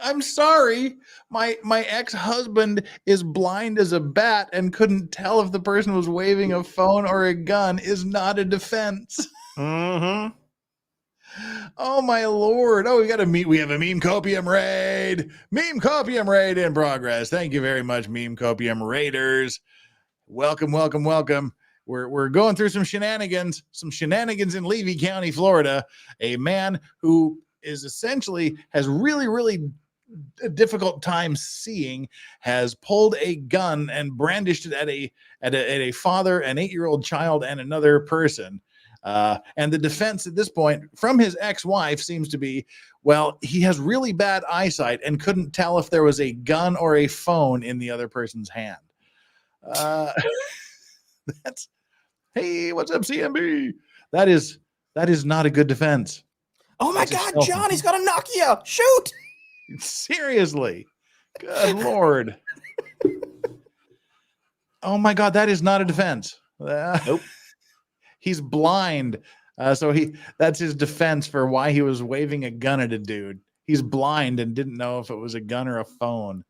I'm sorry. My ex-husband is blind as a bat and couldn't tell if the person was waving a phone or a gun is not a defense. Mm-hmm. Oh my Lord. Oh, we have a meme copium raid. Meme copium raid in progress. Thank you very much, meme copium raiders. Welcome. We're going through some shenanigans in Levy County, Florida. A man who is essentially has really a difficult time seeing has pulled a gun and brandished it at a father, an 8-year-old child, and another person. And the defense at this point from his ex-wife seems to be, well, he has really bad eyesight and couldn't tell if there was a gun or a phone in the other person's hand. Hey, what's up, CMB? That is not a good defense. Oh my God, John, he's got a Nokia. Shoot. Seriously. Good Lord. Oh my God, that is not a defense. Nope. He's blind. So that's his defense for why he was waving a gun at a dude. He's blind and didn't know if it was a gun or a phone.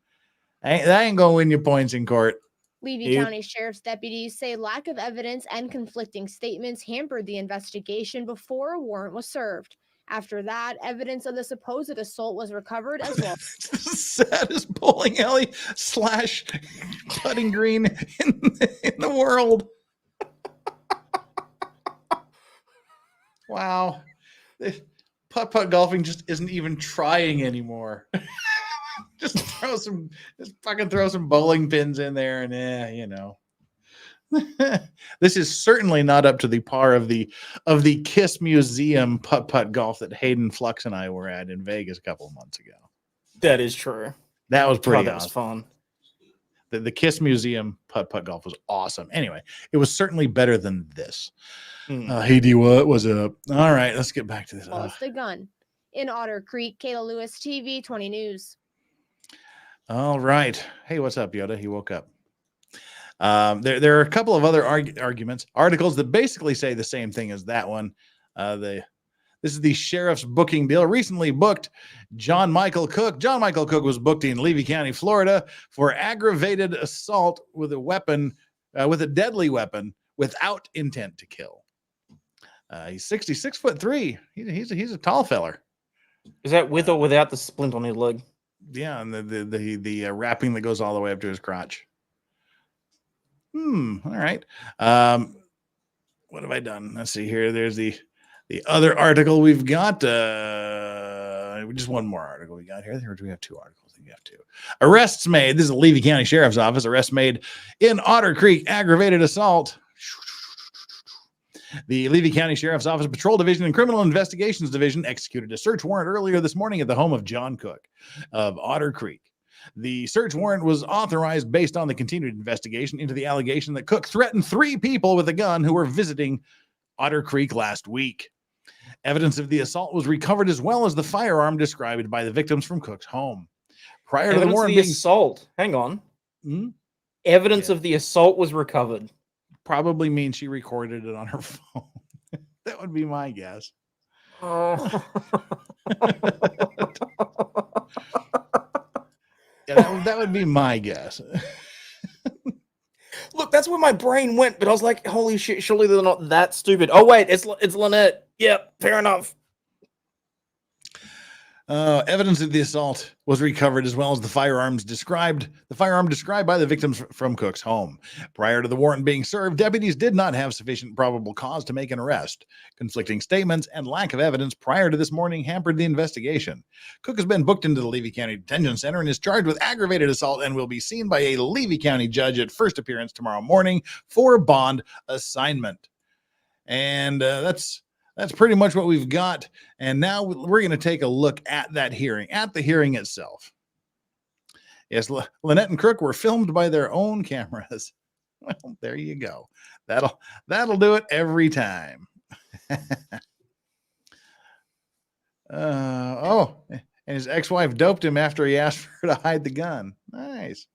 That ain't gonna win you points in court. Levy County Sheriff's deputies say lack of evidence and conflicting statements hampered the investigation before a warrant was served. After that, evidence of the supposed assault was recovered as well. The saddest bowling alley / putting green in the world. Wow. Putt golfing just isn't even trying anymore. just fucking throw some bowling pins in there and you know. This is certainly not up to the par of the Kiss Museum putt golf that Hayden Flux and I were at in Vegas a couple of months ago. That is true. That was pretty that awesome. was fun. The Kiss Museum putt golf was awesome. Anyway, it was certainly better than this. Hey D, what was up? All right, let's get back to this. Lost a gun. In Otter Creek, Kayla Lewis, TV 20 News. All right. Hey, what's up, Yoda? He woke up. There are a couple of other articles that basically say the same thing as that one. This is the sheriff's booking deal. Recently booked John Michael Cook. John Michael Cook was booked in Levy County, Florida, for aggravated assault with a weapon, with a deadly weapon, without intent to kill. He's 66'3". He's a tall feller. Is that with or without the splint on his leg? Yeah, and the wrapping that goes all the way up to his crotch. All right. What have I done? Let's see here. There's the other article we've got. Just one more article we got here. Or do we have two articles? I think we have two. Arrests made. This is the Levy County Sheriff's Office. Arrests made in Otter Creek. Aggravated assault. The Levy County Sheriff's Office Patrol Division and Criminal Investigations Division executed a search warrant earlier this morning at the home of John Cook of Otter Creek. The search warrant was authorized based on the continued investigation into the allegation that Cook threatened 3 people with a gun who were visiting Otter Creek last week. Evidence of the assault was recovered, as well as the firearm described by the victims from Cook's home. Prior to the warrant being assault. Hang on. Evidence of the assault was recovered. Probably means she recorded it on her phone. That would be my guess. Oh. Yeah, that would be my guess. Look, that's where my brain went, but I was like, holy shit, surely they're not that stupid. Oh, wait, it's Lynette. Yep, fair enough. Evidence of the assault was recovered, as well as the firearm described by the victims from Cook's home. Prior to the warrant being served, deputies did not have sufficient probable cause to make an arrest. Conflicting statements and lack of evidence prior to this morning hampered the investigation. Cook has been booked into the Levy County Detention Center and is charged with aggravated assault and will be seen by a Levy County judge at first appearance tomorrow morning for bond assignment. And that's pretty much what we've got. And now we're going to take a look at the hearing itself. Yes, Lynette and Crook were filmed by their own cameras. Well, there you go. That'll do it every time. And his ex-wife doped him after he asked her to hide the gun. Nice.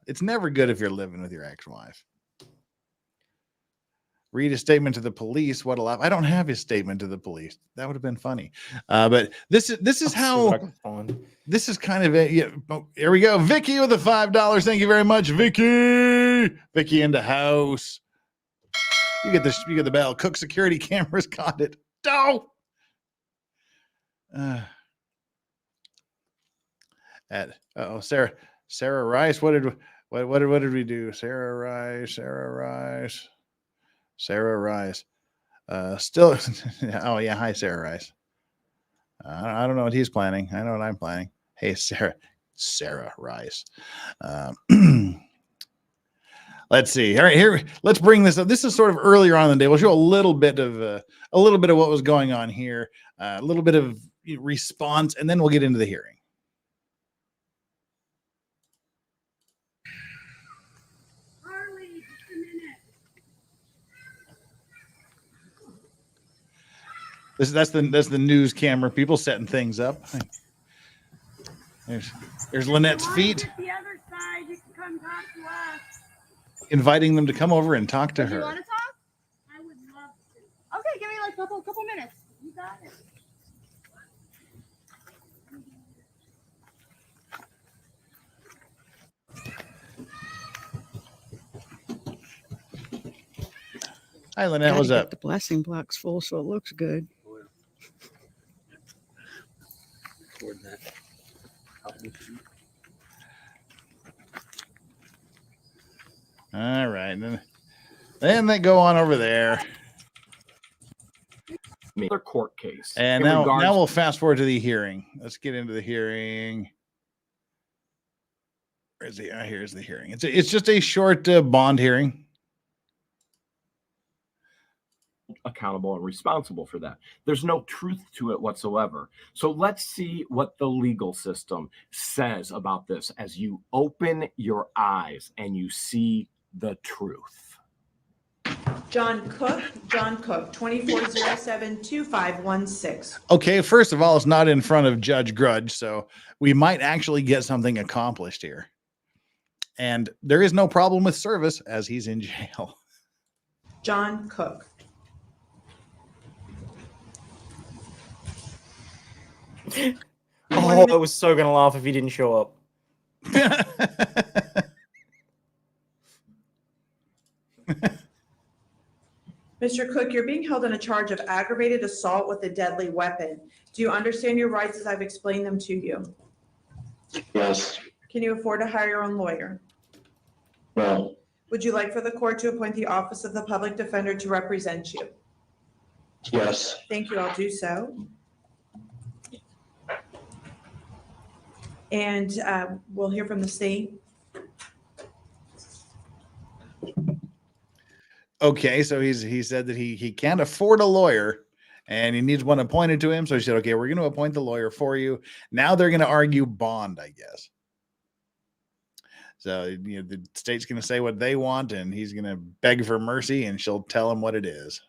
It's never good if you're living with your ex-wife. Read a statement to the police. What a laugh. I don't have his statement to the police. That would have been funny. But this is how this is kind of a, yeah, oh, here we go. Vicky with the $5. Thank you very much, Vicky. Vicky in the house. You get the bell. Cook security cameras caught it. Oh. Sarah Rice. What did we do? Sarah Rice. Still. Oh yeah. Hi, Sarah Rice. I don't know what he's planning. I know what I'm planning. Hey, Sarah Rice. Let's see. All right, here. Let's bring this up. This is sort of earlier on in the day. We'll show a little bit of what was going on here, a little bit of response, and then we'll get into the hearing. That's the news camera people setting things up. There's Lynette's feet. The other side, you can come talk to us. Inviting them to come over and talk to her. You want to talk? I would love to. Okay, give me like a couple minutes. You got it. Hi, Lynette. What's Gotta up? get the blessing blocks full so it looks good. All right. Then they go on over there. Another court case. And in now regards- we'll fast forward to the hearing. Let's get into the hearing. Where is the? Here's the hearing. It's just a short bond hearing. accountable and responsible for that. There's no truth to it whatsoever. So let's see what the legal system says about this as you open your eyes and you see the truth. John Cook, 2407-2516. Okay, first of all, it's not in front of Judge Grudge, so we might actually get something accomplished here. And there is no problem with service as he's in jail. John Cook. Oh, I was so gonna laugh if he didn't show up. Mr. Cook, you're being held on a charge of aggravated assault with a deadly weapon. Do you understand your rights as I've explained them to you? Yes. Can you afford to hire your own lawyer? No. Would you like for the court to appoint the Office of the Public Defender to represent you? Yes. Thank you, I'll do so. And we'll hear from the state. Okay, so he said that he can't afford a lawyer and he needs one appointed to him. So he said, okay, we're going to appoint the lawyer for you. Now they're going to argue bond, I guess. So the state's going to say what they want and he's going to beg for mercy and she'll tell him what it is.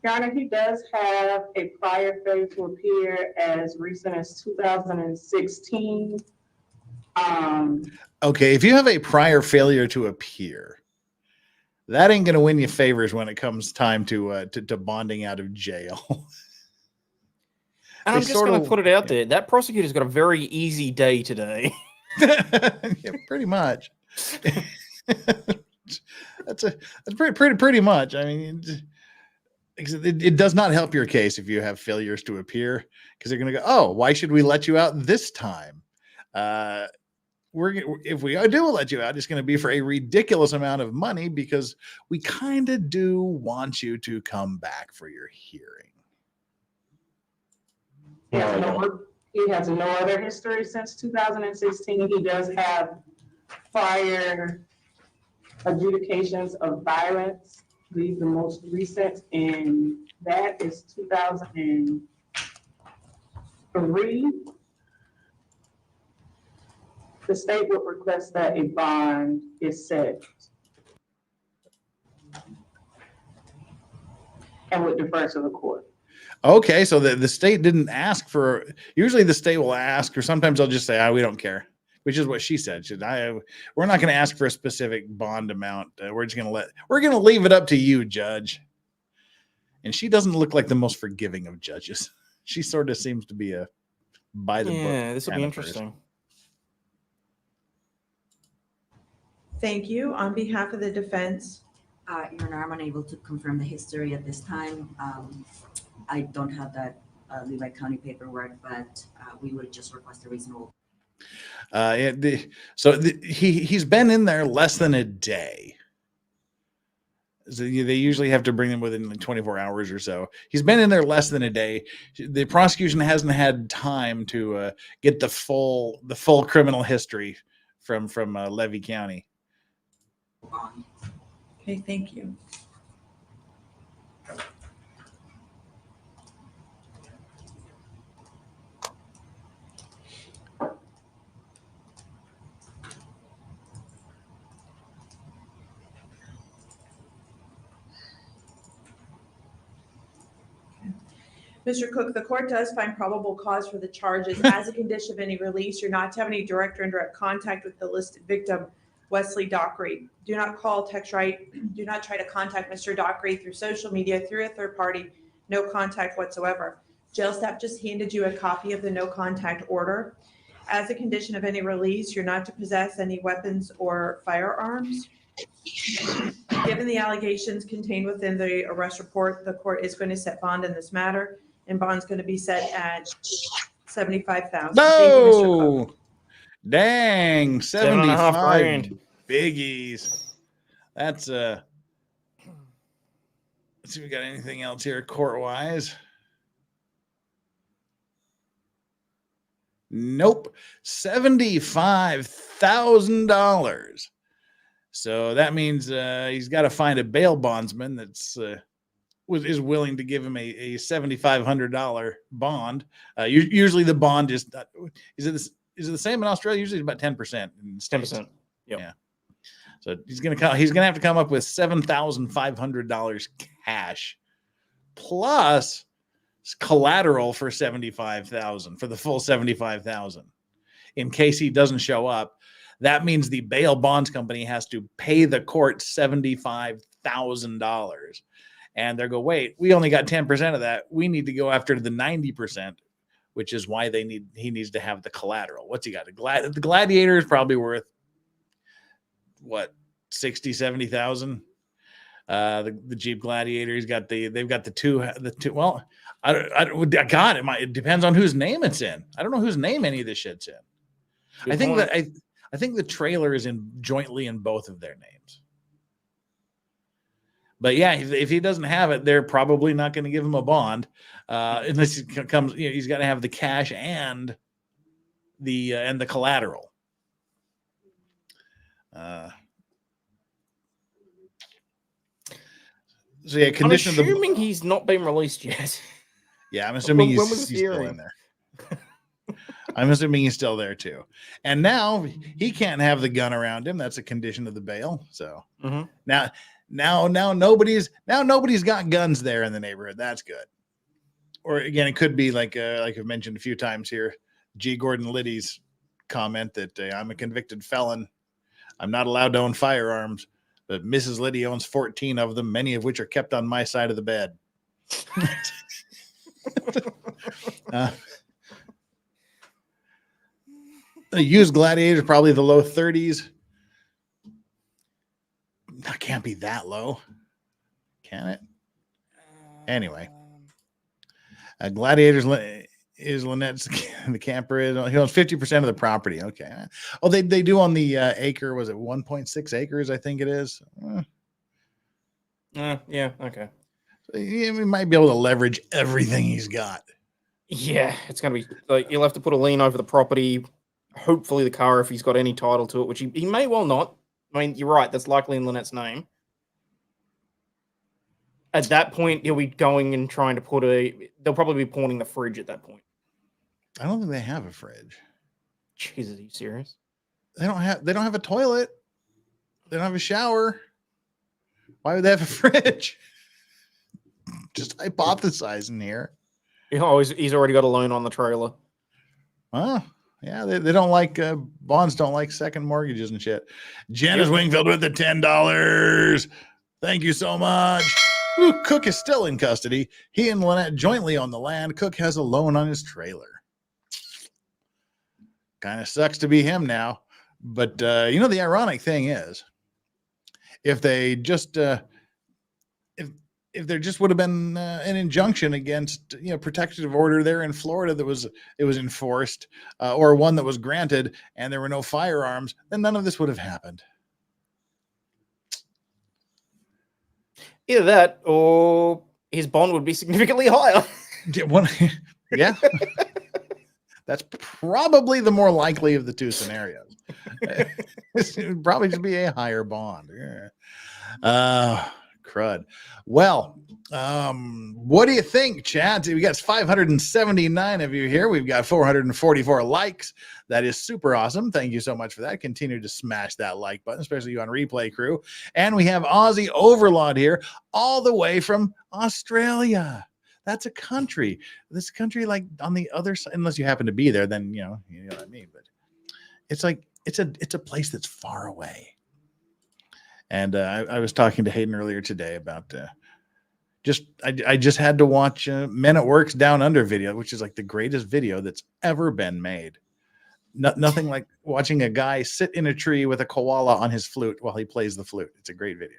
Your Honor, he does have a prior failure to appear as recent as 2016. Okay, if you have a prior failure to appear, that ain't going to win you favors when it comes time to bonding out of jail. And I'm just going to put it out there. That prosecutor's got a very easy day today. Yeah, pretty much. that's pretty much. I mean, it does not help your case if you have failures to appear because they're going to go, oh, why should we let you out this time? If we do let you out, it's going to be for a ridiculous amount of money because we kind of do want you to come back for your hearing. He has no other history since 2016. He does have prior adjudications of violence. The most recent, and that is 2003. The state would request that a bond is set and would defer to the court. Okay, so the state didn't ask for. Usually, the state will ask, or sometimes they'll just say, we don't care," which is what she said. We're not going to ask for a specific bond amount. We're going to leave it up to you, Judge. And she doesn't look like the most forgiving of judges. She sort of seems to be a by the book. Yeah, this will be interesting. Thank you. On behalf of the defense. Your Honor, I'm unable to confirm the history at this time. I don't have that Levy County paperwork, but we would just request a reasonable. He's been in there less than a day. So they usually have to bring them within like 24 hours or so. He's been in there less than a day. The prosecution hasn't had time to get the full criminal history from Levy County. Okay, thank you. Mr. Cook, the court does find probable cause for the charges. As a condition of any release, you're not to have any direct or indirect contact with the listed victim, Wesley Dockery. Do not call, text, write. Do not try to contact Mr. Dockery through social media, through a third party. No contact whatsoever. Jail staff just handed you a copy of the no contact order. As a condition of any release, you're not to possess any weapons or firearms. Given the allegations contained within the arrest report, the court is going to set bond in this matter, and bond's going to be set at $75,000. No, dang, 7.5 grand. 75 biggies. That's let's see if we got anything else here court wise. Nope, $75,000. So that means he's got to find a bail bondsman that's is willing to give him a $7,500 bond. Usually the bond is it the same in Australia? Usually it's about 10%. 10%. Yep. Yeah. So he's gonna have to come up with $7,500 cash plus collateral for $75,000 for the full $75,000. In case he doesn't show up, that means the bail bonds company has to pay the court $75,000. And they're go, wait, we only got 10% of that. We need to go after the 90%, which is why he needs to have the collateral. What's he got? The Gladiator is probably worth what, 60, 70,000. The Jeep Gladiator, they've got the two. Well, it depends on whose name it's in. I don't know whose name any of this shit's in. I think the trailer is jointly in both of their names. But yeah, if he doesn't have it, they're probably not going to give him a bond unless he comes. He's got to have the cash and the collateral. So yeah, condition. I'm assuming he's not been released yet. Yeah, I'm assuming When was he's the still hearing? in there. I'm assuming he's still there too. And now he can't have the gun around him. That's a condition of the bail. So now nobody's got guns there in the neighborhood. That's good. Or again, it could be like I've mentioned a few times here, G. Gordon Liddy's comment that I'm a convicted felon. I'm not allowed to own firearms, but Mrs. Liddy owns 14 of them, many of which are kept on my side of the bed. The used Gladiator is probably the low 30s. That can't be that low, can it? Anyway, Gladiator's is Lynette's. The camper is he owns 50% of the property. Okay. Oh, they do on the acre. Was it 1.6 acres? I think it is. Yeah. Okay. So we might be able to leverage everything he's got. Yeah, it's gonna be like you'll have to put a lien over the property. Hopefully, the car, if he's got any title to it, which he may well not. I mean, you're right. That's likely in Lynette's name. At that point, he'll be going and trying to they'll probably be pawning the fridge at that point. I don't think they have a fridge. Jesus, are you serious? They don't have a toilet. They don't have a shower. Why would they have a fridge? Just hypothesizing here. He's already got a loan on the trailer. Oh, yeah. They don't like bonds. Don't like second mortgages and shit. Janice Wingfield with the $10. Thank you so much. Ooh, Cook is still in custody. He and Lynette jointly own the land. Cook has a loan on his trailer. Kind of sucks to be him now. But, the ironic thing is, if they just, if there just would have been an injunction against, protective order there in Florida that was enforced, or one that was granted and there were no firearms, then none of this would have happened. Either that or his bond would be significantly higher. Yeah. That's probably the more likely of the two scenarios. It would probably just be a higher bond. Yeah. Crud. Well, what do you think, Chad? We got 579 of you here. We've got 444 likes. That is super awesome. Thank you so much for that. Continue to smash that like button, especially you on Replay Crew. And we have Aussie Overlord here, all the way from Australia. That's a country. This country, like on the other side, unless you happen to be there, then you know what I mean. But it's like it's a place that's far away. And I was talking to Hayden earlier today about I just had to watch Men at Work's Down Under video, which is like the greatest video that's ever been made. Nothing like watching a guy sit in a tree with a koala on his flute while he plays the flute. It's a great video.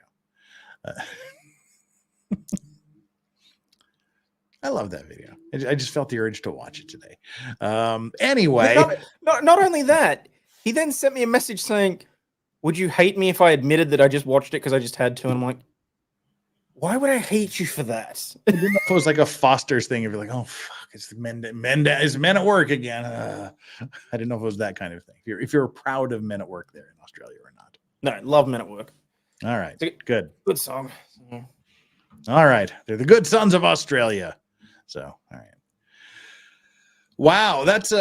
I love that video. I just felt the urge to watch it today. Anyway, not only that, he then sent me a message saying, "Would you hate me if I admitted that I just watched it because I just had to?" And I'm like, why would I hate you for that? I didn't know if it was like a Foster's thing. If you're like, oh fuck, it's the men at work again. I didn't know if it was that kind of thing. If you're proud of Men at Work there in Australia or not. No, love Men at Work. All right, good song. All right, they're the good sons of Australia. So, all right. Wow, that's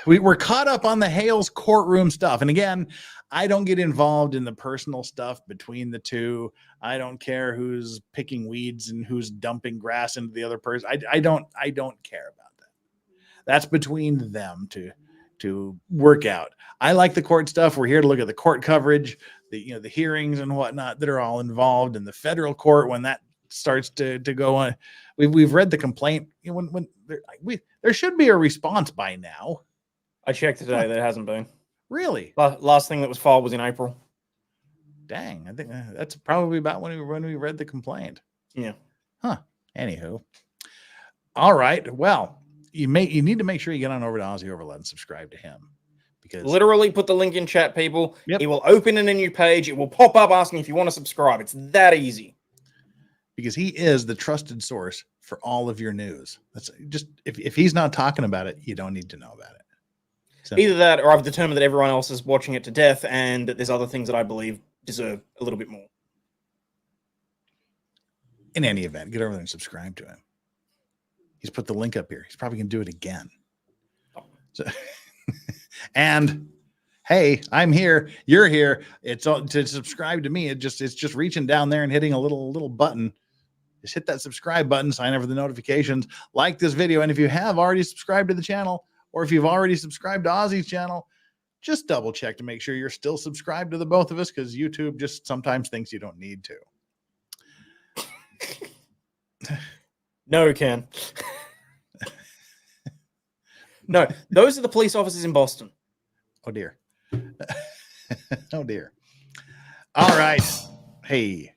we're caught up on the Hales courtroom stuff. And again, I don't get involved in the personal stuff between the two. I don't care who's picking weeds and who's dumping grass into the other person. I don't care about that. That's between them to work out. I like the court stuff. We're here to look at the court coverage, the hearings and whatnot that are all involved in the federal court when that starts to go on. We've read the complaint. When there should be a response by now. I checked today. There hasn't been. Really? Last thing that was filed was in April. Dang, I think that's probably about when we read the complaint. Yeah. Huh. Anywho. All right. Well, you need to make sure you get on over to Aussie Overload and subscribe to him. Because literally put the link in chat, people. Yep. It will open in a new page. It will pop up asking if you want to subscribe. It's that easy. Because he is the trusted source for all of your news. That's just if he's not talking about it, you don't need to know about it. So, either that, or I've determined that everyone else is watching it to death, and that there's other things that I believe deserve a little bit more. In any event, get over there and subscribe to him. He's put the link up here. He's probably gonna do it again. So, and hey, I'm here. You're here. It's all, to subscribe to me. It's just reaching down there and hitting a little button. Just hit that subscribe button. Sign up for the notifications. Like this video, and if you have already subscribed to the channel, or if you've already subscribed to Ozzy's channel, just double check to make sure you're still subscribed to the both of us, because YouTube just sometimes thinks you don't need to. No, Ken. No, those are the police officers in Boston. Oh dear. Oh dear. All right. Hey.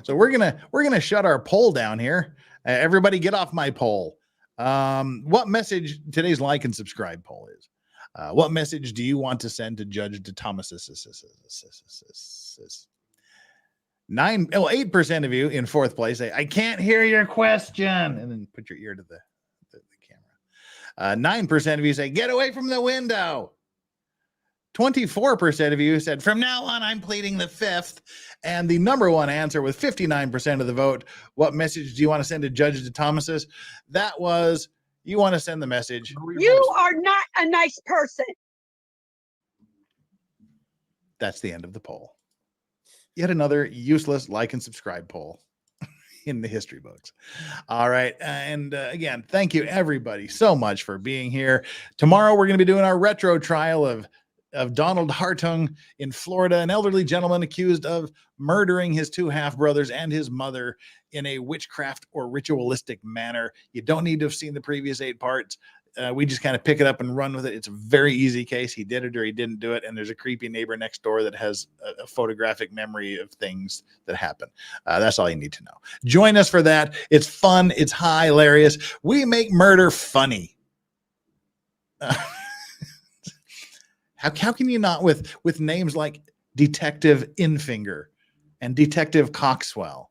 So we're gonna shut our poll down here. Everybody get off my poll. What message, today's like and subscribe poll is, what message do you want to send to Judge DeThomasis? 8% of you in fourth place say, I can't hear your question, and then put your ear to the camera. 9% of you say, get away from the window. 24% of you said, from now on, I'm pleading the fifth. And the number one answer with 59% of the vote, what message do you want to send to Judge DeThomasis? That was, you want to send the message. You are not a nice person. That's the end of the poll. Yet another useless like and subscribe poll in the history books. All right. And again, thank you everybody so much for being here. Tomorrow, we're going to be doing our retro trial of Donald Hartung in Florida, an elderly gentleman accused of murdering his two half-brothers and his mother in a witchcraft or ritualistic manner. You don't need to have seen the previous 8 parts. We just kind of pick it up and run with it. It's a very easy case. He did it or he didn't do it. And there's a creepy neighbor next door that has a photographic memory of things that happen. That's all you need to know. Join us for that. It's fun. It's hilarious. We make murder funny. How can you not with names like Detective Infinger and Detective Coxwell,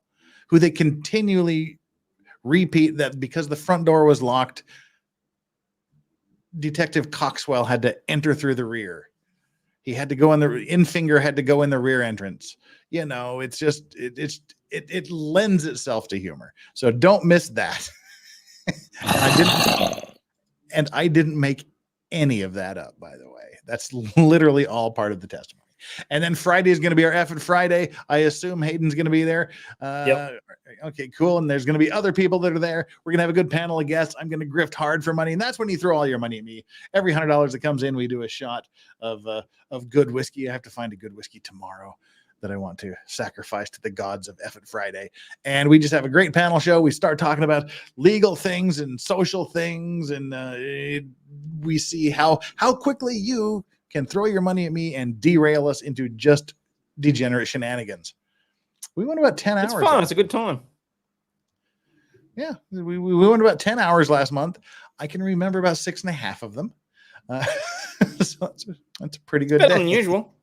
who they continually repeat that because the front door was locked, Detective Coxwell had to enter through the rear. He had to go in Infinger had to go in the rear entrance. You know, it's just it lends itself to humor. So don't miss that. I didn't make any of that up, by the way. That's literally all part of the testimony. And then Friday is going to be our effing Friday. I assume Hayden's going to be there. Yep. Okay, cool. And there's going to be other people that are there. We're going to have a good panel of guests. I'm going to grift hard for money. And that's when you throw all your money at me. Every $100 that comes in, we do a shot of good whiskey. I have to find a good whiskey tomorrow that I want to sacrifice to the gods of effing Friday. And we just have a great panel show. We start talking about legal things and social things and we see how quickly you can throw your money at me and derail us into just degenerate shenanigans. We went about 10 hours. It's fun. It's a good time. Yeah, we went about 10 hours last month. I can remember about 6.5 of them. So that's a pretty good Better day. than usual.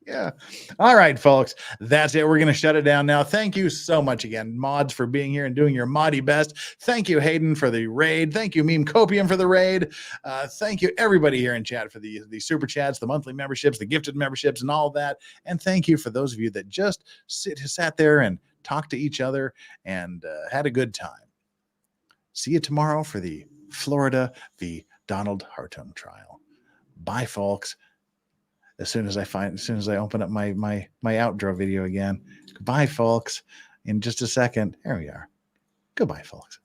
Yeah. All right, folks. That's it. We're going to shut it down now. Thank you so much again, mods, for being here and doing your moddy best. Thank you, Hayden, for the raid. Thank you, Meme Copium, for the raid. Thank you, everybody here in chat, for the super chats, the monthly memberships, the gifted memberships, and all of that. And thank you for those of you that just sat there and talked to each other and had a good time. See you tomorrow for the Florida v. Donald Hartung trial. Bye, folks. As soon as I open up my outro video again. Goodbye, folks. In just a second. Here we are. Goodbye, folks.